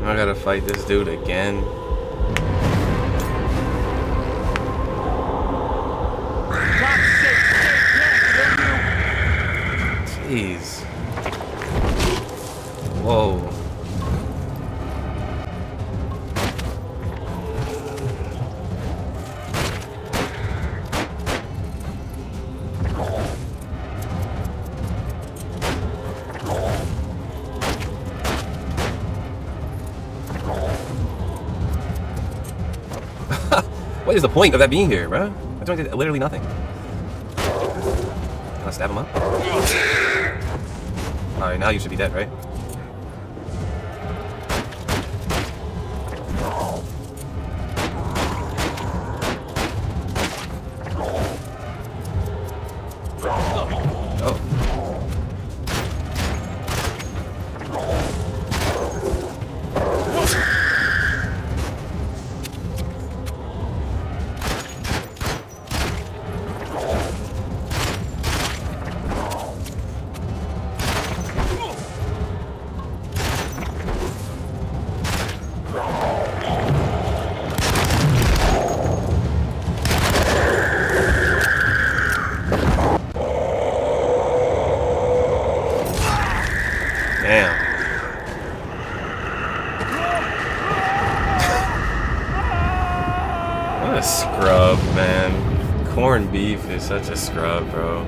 I gotta fight this dude again. Jeez. Whoa. What is the point of that being here, bro? I don't get literally nothing. Can I stab him up? Alright, now you should be dead, right? Oh. Damn. What a scrub, man. Corned beef is such a scrub, bro.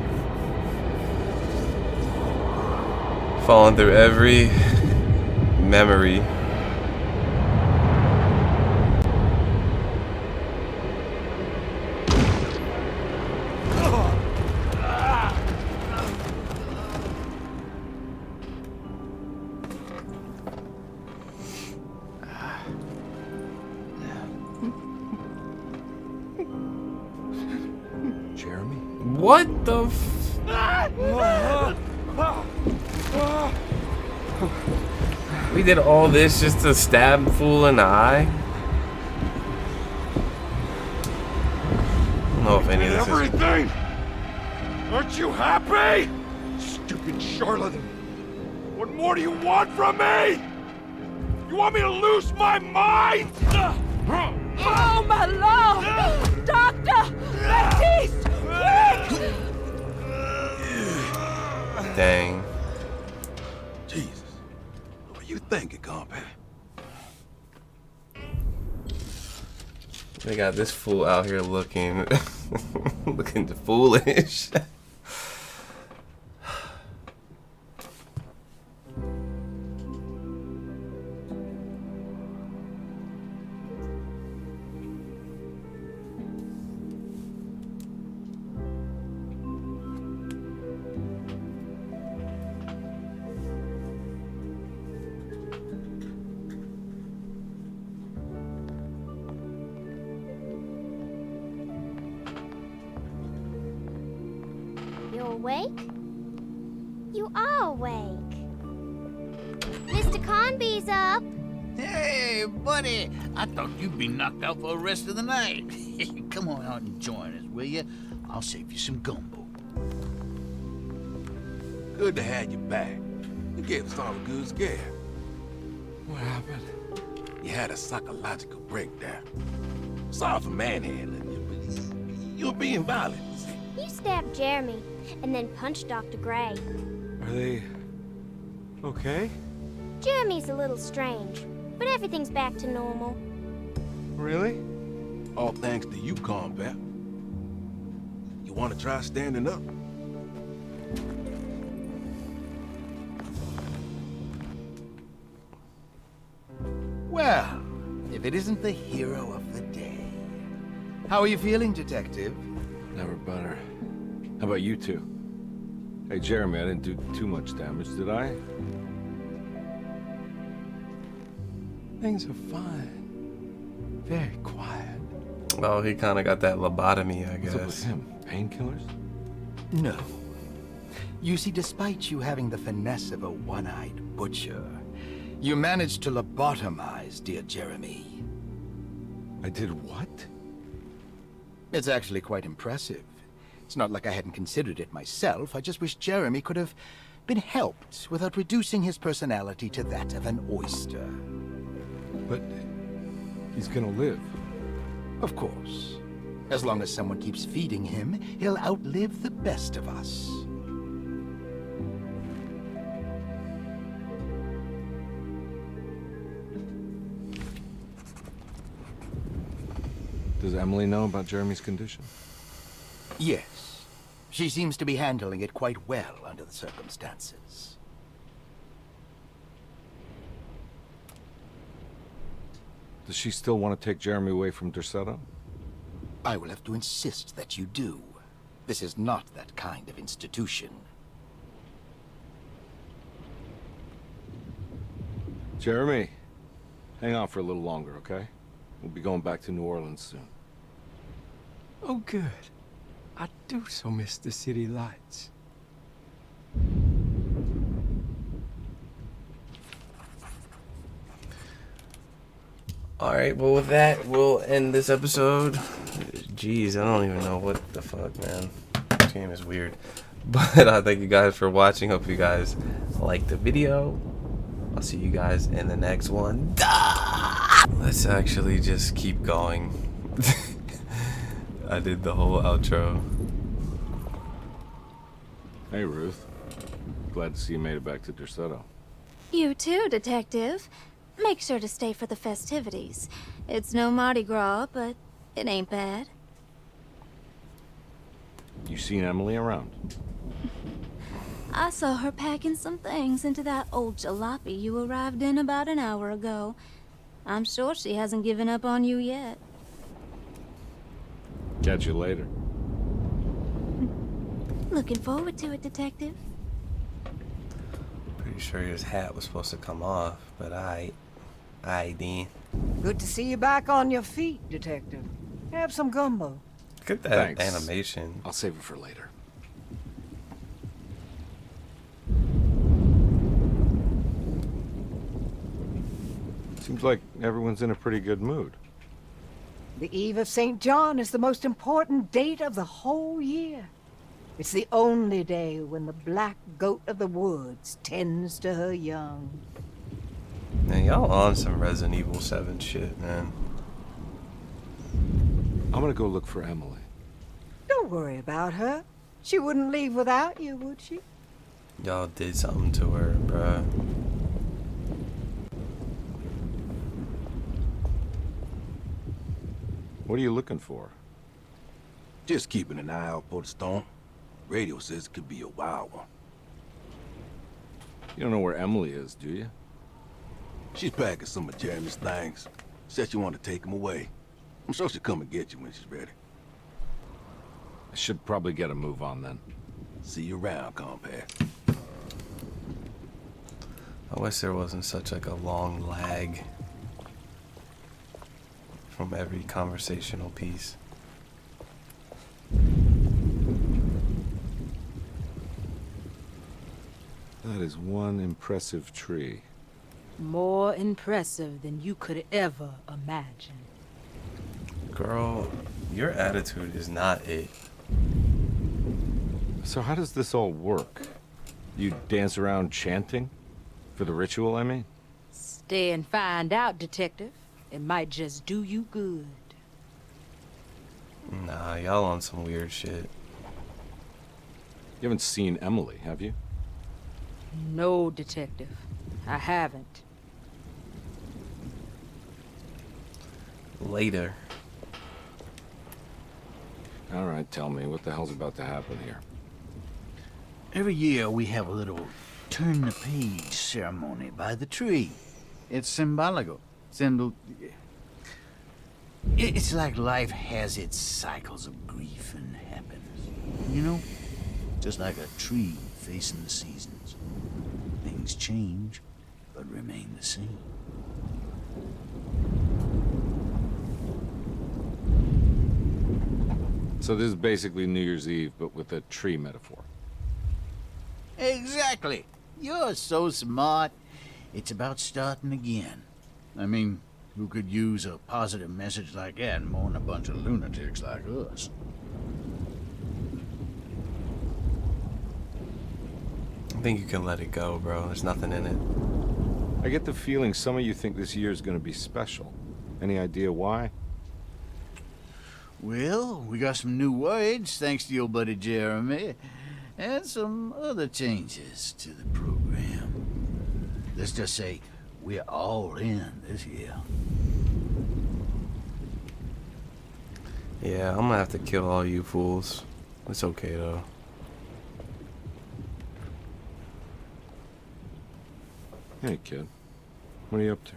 Falling through every memory. Jeremy? What the f... We did all this just to stab Fool in the eye? I don't know if any of this is... Everything! Aren't you happy? Stupid charlatan. What more do you want from me? You want me to lose my mind? Oh, my lord! Doctor! Baptiste! Quick! Dang. Jesus. What were you thinking, Carnby? They got this fool out here looking... looking foolish. You awake? You are awake. Mr. Carnby's up. Hey, buddy. I thought you'd be knocked out for the rest of the night. Come on out and join us, will you? I'll save you some gumbo. Good to have you back. You gave us all a good scare. What happened? You had a psychological breakdown. Sorry for manhandling you, but you were being violent, you see. You stabbed Jeremy and then punched Dr. Gray. Are they okay? Jeremy's a little strange, but everything's back to normal. Really? All thanks to you, combat. You want to try standing up? Well, if it isn't the hero of the day. How are you feeling, Detective? Never better. How about you two? Hey, Jeremy, I didn't do too much damage, did I? Things are fine. Very quiet. Oh, he kind of got that lobotomy, I guess. What's up with him? Painkillers? No. You see, despite you having the finesse of a one-eyed butcher, you managed to lobotomize dear Jeremy. I did what? It's actually quite impressive. It's not like I hadn't considered it myself. I just wish Jeremy could have been helped without reducing his personality to that of an oyster. But he's gonna live. Of course. As long as someone keeps feeding him, he'll outlive the best of us. Does Emily know about Jeremy's condition? Yes. She seems to be handling it quite well under the circumstances. Does she still want to take Jeremy away from Derceto? I will have to insist that you do. This is not that kind of institution. Jeremy, hang on for a little longer, okay? We'll be going back to New Orleans soon. Oh, good. I do so miss the city lights. Alright, well with that, we'll end this episode. Jeez, I don't even know what the fuck, man. This game is weird. But I thank you guys for watching. Hope you guys liked the video. I'll see you guys in the next one. Let's actually just keep going. I did the whole outro. Hey, Ruth. Glad to see you made it back to Derceto. You too, Detective. Make sure to stay for the festivities. It's no Mardi Gras, but it ain't bad. You seen Emily around? I saw her packing some things into that old jalopy you arrived in about an hour ago. I'm sure she hasn't given up on you yet. Catch you later. Looking forward to it, Detective. Pretty sure his hat was supposed to come off, but I then. Good to see you back on your feet, Detective. Have some gumbo. Look at that Thanks. animation. I'll save it for later. Seems like everyone's in a pretty good mood. The Eve of St. John is the most important date of the whole year. It's the only day when the black goat of the woods tends to her young. Man, y'all on some Resident Evil 7 shit, man. I'm gonna go look for Emily. Don't worry about her. She wouldn't leave without you, would she? Y'all did something to her, bruh. What are you looking for? Just keeping an eye out for the storm. Radio says it could be a wild one. You don't know where Emily is, do you? She's packing some of Jeremy's things. Said she wanted to take them away. I'm sure she'll come and get you when she's ready. I should probably get a move on then. See you around, compare. I wish there wasn't such like a long lag from every conversational piece. That is one impressive tree. More impressive than you could ever imagine. Girl, your attitude is not it. So how does this all work? You dance around chanting? For the ritual, I mean? Stay and find out, detective. It might just do you good. Nah, y'all on some weird shit. You haven't seen Emily, have you? No, detective. I haven't. Later. All right, tell me, what the hell's about to happen here? Every year we have a little turn the page ceremony by the tree. It's symbolical. It's like life has its cycles of grief and happiness. You know? Just like a tree facing the seasons. Things change, but remain the same. So this is basically New Year's Eve, but with a tree metaphor. Exactly. You're so smart. It's about starting again. I mean, who could use a positive message like that more than a bunch of lunatics like us? I think you can let it go, bro. There's nothing in it. I get the feeling some of you think this year is going to be special. Any idea why? Well, we got some new words, thanks to your buddy Jeremy, and some other changes to the program. Let's just say we're all in this year. Yeah, I'm gonna have to kill all you fools. It's okay, though. Hey, kid. What are you up to?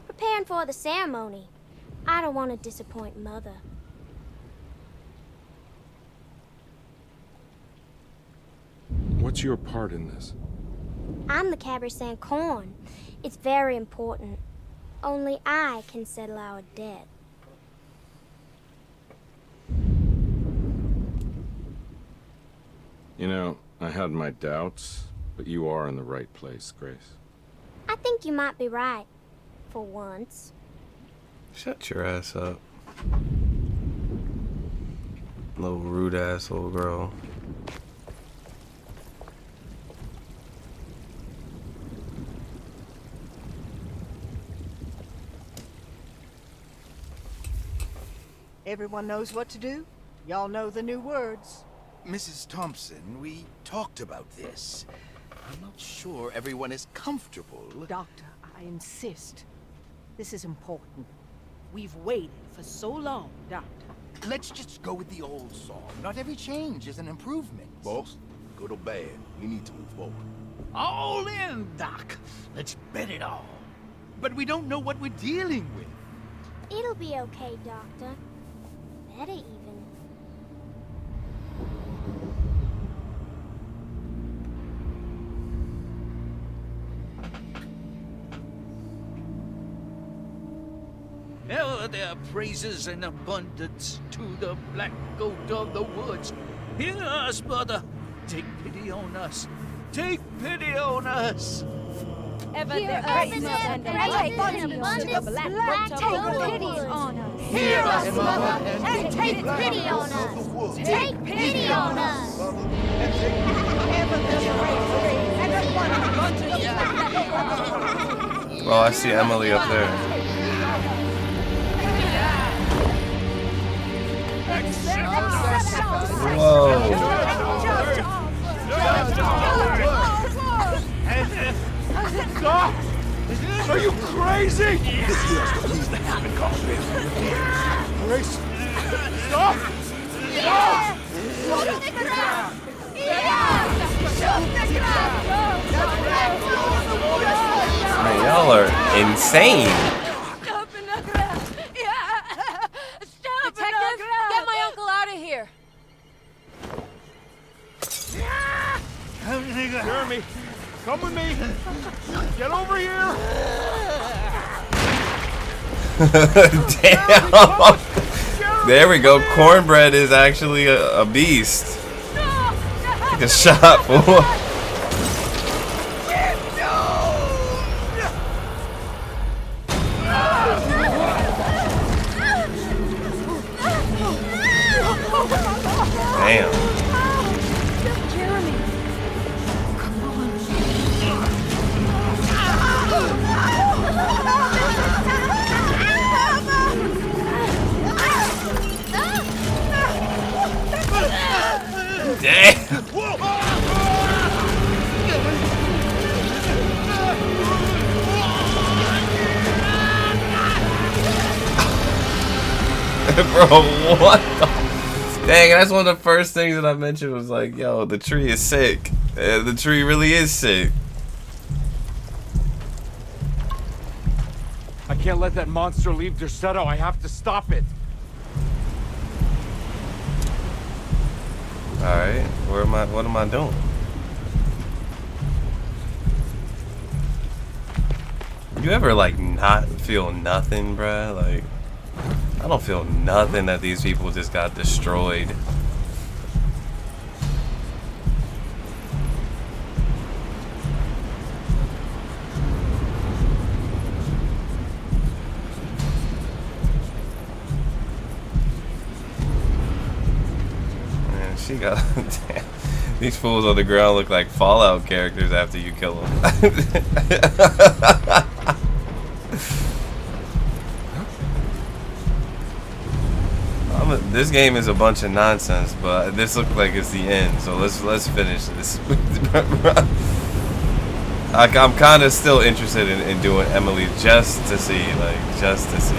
Preparing for the ceremony. I don't want to disappoint Mother. What's your part in this? I'm the Cabernet Corn. It's very important. Only I can settle our debt. You know, I had my doubts, but you are in the right place, Grace. I think you might be right. For once. Shut your ass up. Little rude ass little girl. Everyone knows what to do? Y'all know the new words. Mrs. Thompson, we talked about this. I'm not sure everyone is comfortable. Doctor, I insist. This is important. We've waited for so long, Doctor. Let's just go with the old song. Not every change is an improvement. Boss, good or bad, we need to move forward. All in, Doc. Let's bet it all. But we don't know what we're dealing with. It'll be okay, Doctor. Better even. Now there are praises and abundance to the black goat of the woods. Hear us, Mother. Take pity on us. Take pity on us. Ever Hear the us, praises Mother. and Praises and abundance to the abundance. black Black goat goat of of the the pity woods. on us. Hear us, Mother, and take pity on us. Take pity on us. Oh, I see Emily up there. Stop! Are you crazy? This here's what needs to happen, Carnby. Grace, stop! Stop! Shoot the ground! Shoot the ground! Man, y'all are insane. Stop in the ground! Stop Detective, get my uncle out of here! Jeremy, come with me. Get over here. Damn. There we go. Cornbread is actually a beast. Take a shot, fool. Damn. Jeremy. Come on. Damn. Bro, what the? Dang, that's one of the first things that I mentioned was like, yo, the tree is sick. The tree really is sick. I can't let that monster leave Derceto. I have to stop it. Alright, what am I doing? You ever like not feel nothing, bruh? Like, I don't feel nothing that these people just got destroyed. Man, she got damn. These fools on the ground look like Fallout characters after you kill them. This game is a bunch of nonsense, but this looks like it's the end. So let's finish this. I'm kind of still interested in doing Emily just to see, just to see.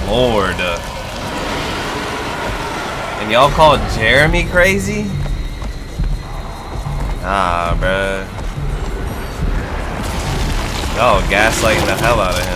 Lord. And y'all call Jeremy crazy? Nah, bruh. Y'all gaslighting the hell out of him.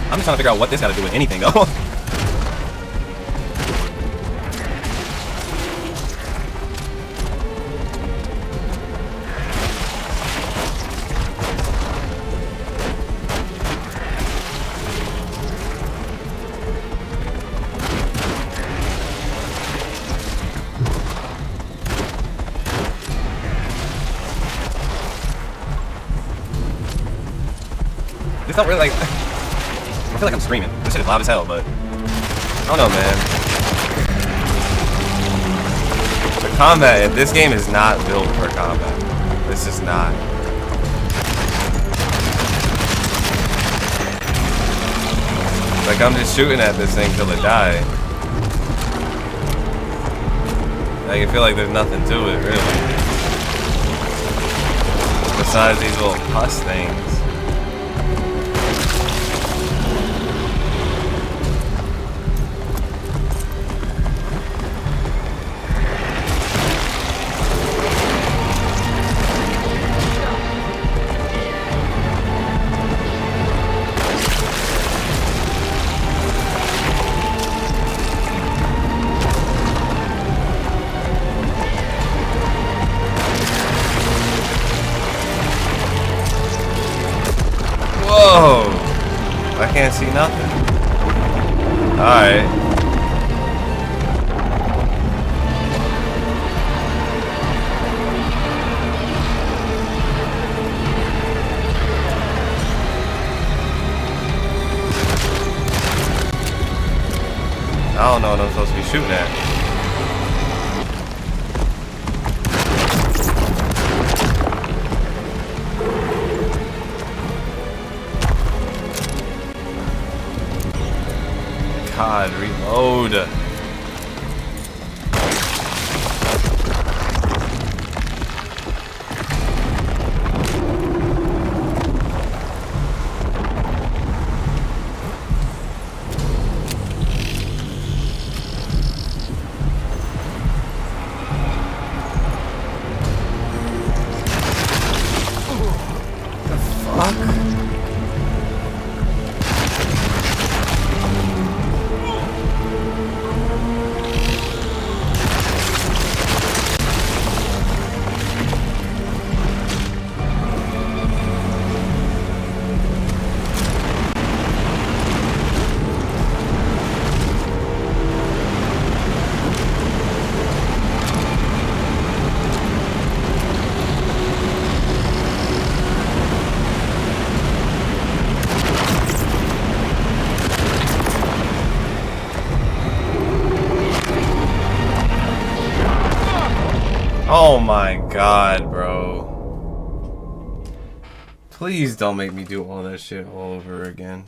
I'm just trying to figure out what this got to do with anything, though. It's not really like... I feel like I'm screaming. This shit is loud as hell, but... I don't know, man. The combat... This game is not built for combat. This is not. Like, I'm just shooting at this thing till it dies. Like, I feel like there's nothing to it, really. Besides these little pus things. Whoa! I can't see nothing. Alright. I don't know what I'm supposed to be shooting at. god, reload. Oh my god, bro. Please don't make me do all that shit all over again.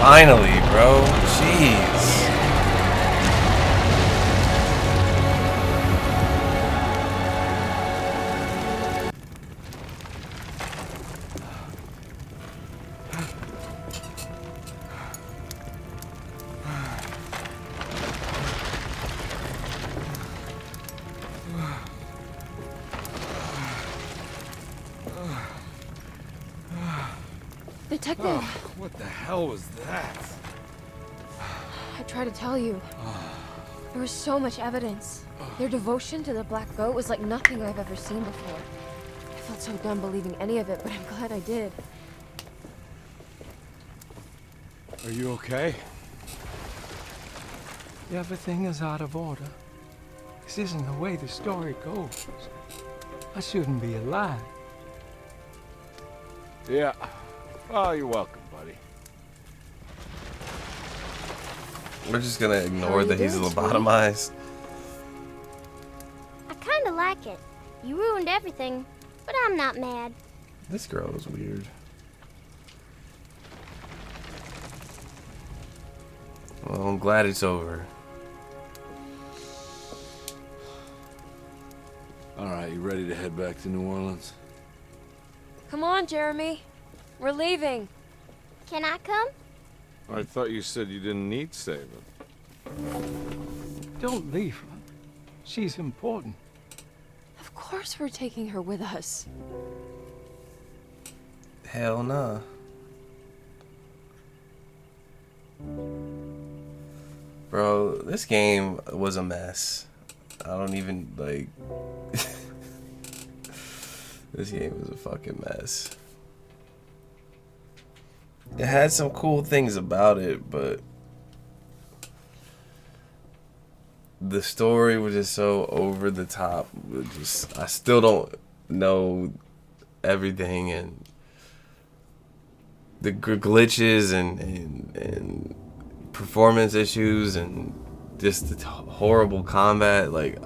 Finally, bro. Jeez. Detective! Oh, what the hell was that? I tried to tell you. There was so much evidence. Their devotion to the Black Goat was like nothing I've ever seen before. I felt so dumb believing any of it, but I'm glad I did. Are you okay? Everything is out of order. This isn't the way the story goes. I shouldn't be alive. Yeah. Oh, you're welcome, buddy. We're just gonna ignore that he's lobotomized. I kinda like it. You ruined everything, but I'm not mad. This girl is weird. Well, I'm glad it's over. Alright, you ready to head back to New Orleans? Come on, Jeremy. We're leaving. Can I come? I thought you said you didn't need saving. Don't leave her. She's important. Of course we're taking her with us. Hell nah. Bro, this game was a mess. I don't even, like... This game was a fucking mess. It had some cool things about it, but... the story was just so over the top. I still don't know everything, and the glitches and performance issues and just the horrible combat, like,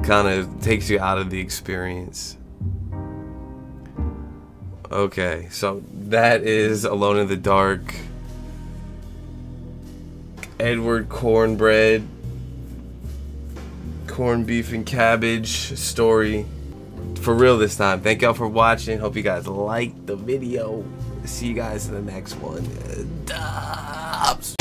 kind of takes you out of the experience. Okay, so that is Alone in the Dark. Edward corned beef and cabbage story. For real this time. Thank y'all for watching. Hope you guys liked the video. See you guys in the next one. Dubs.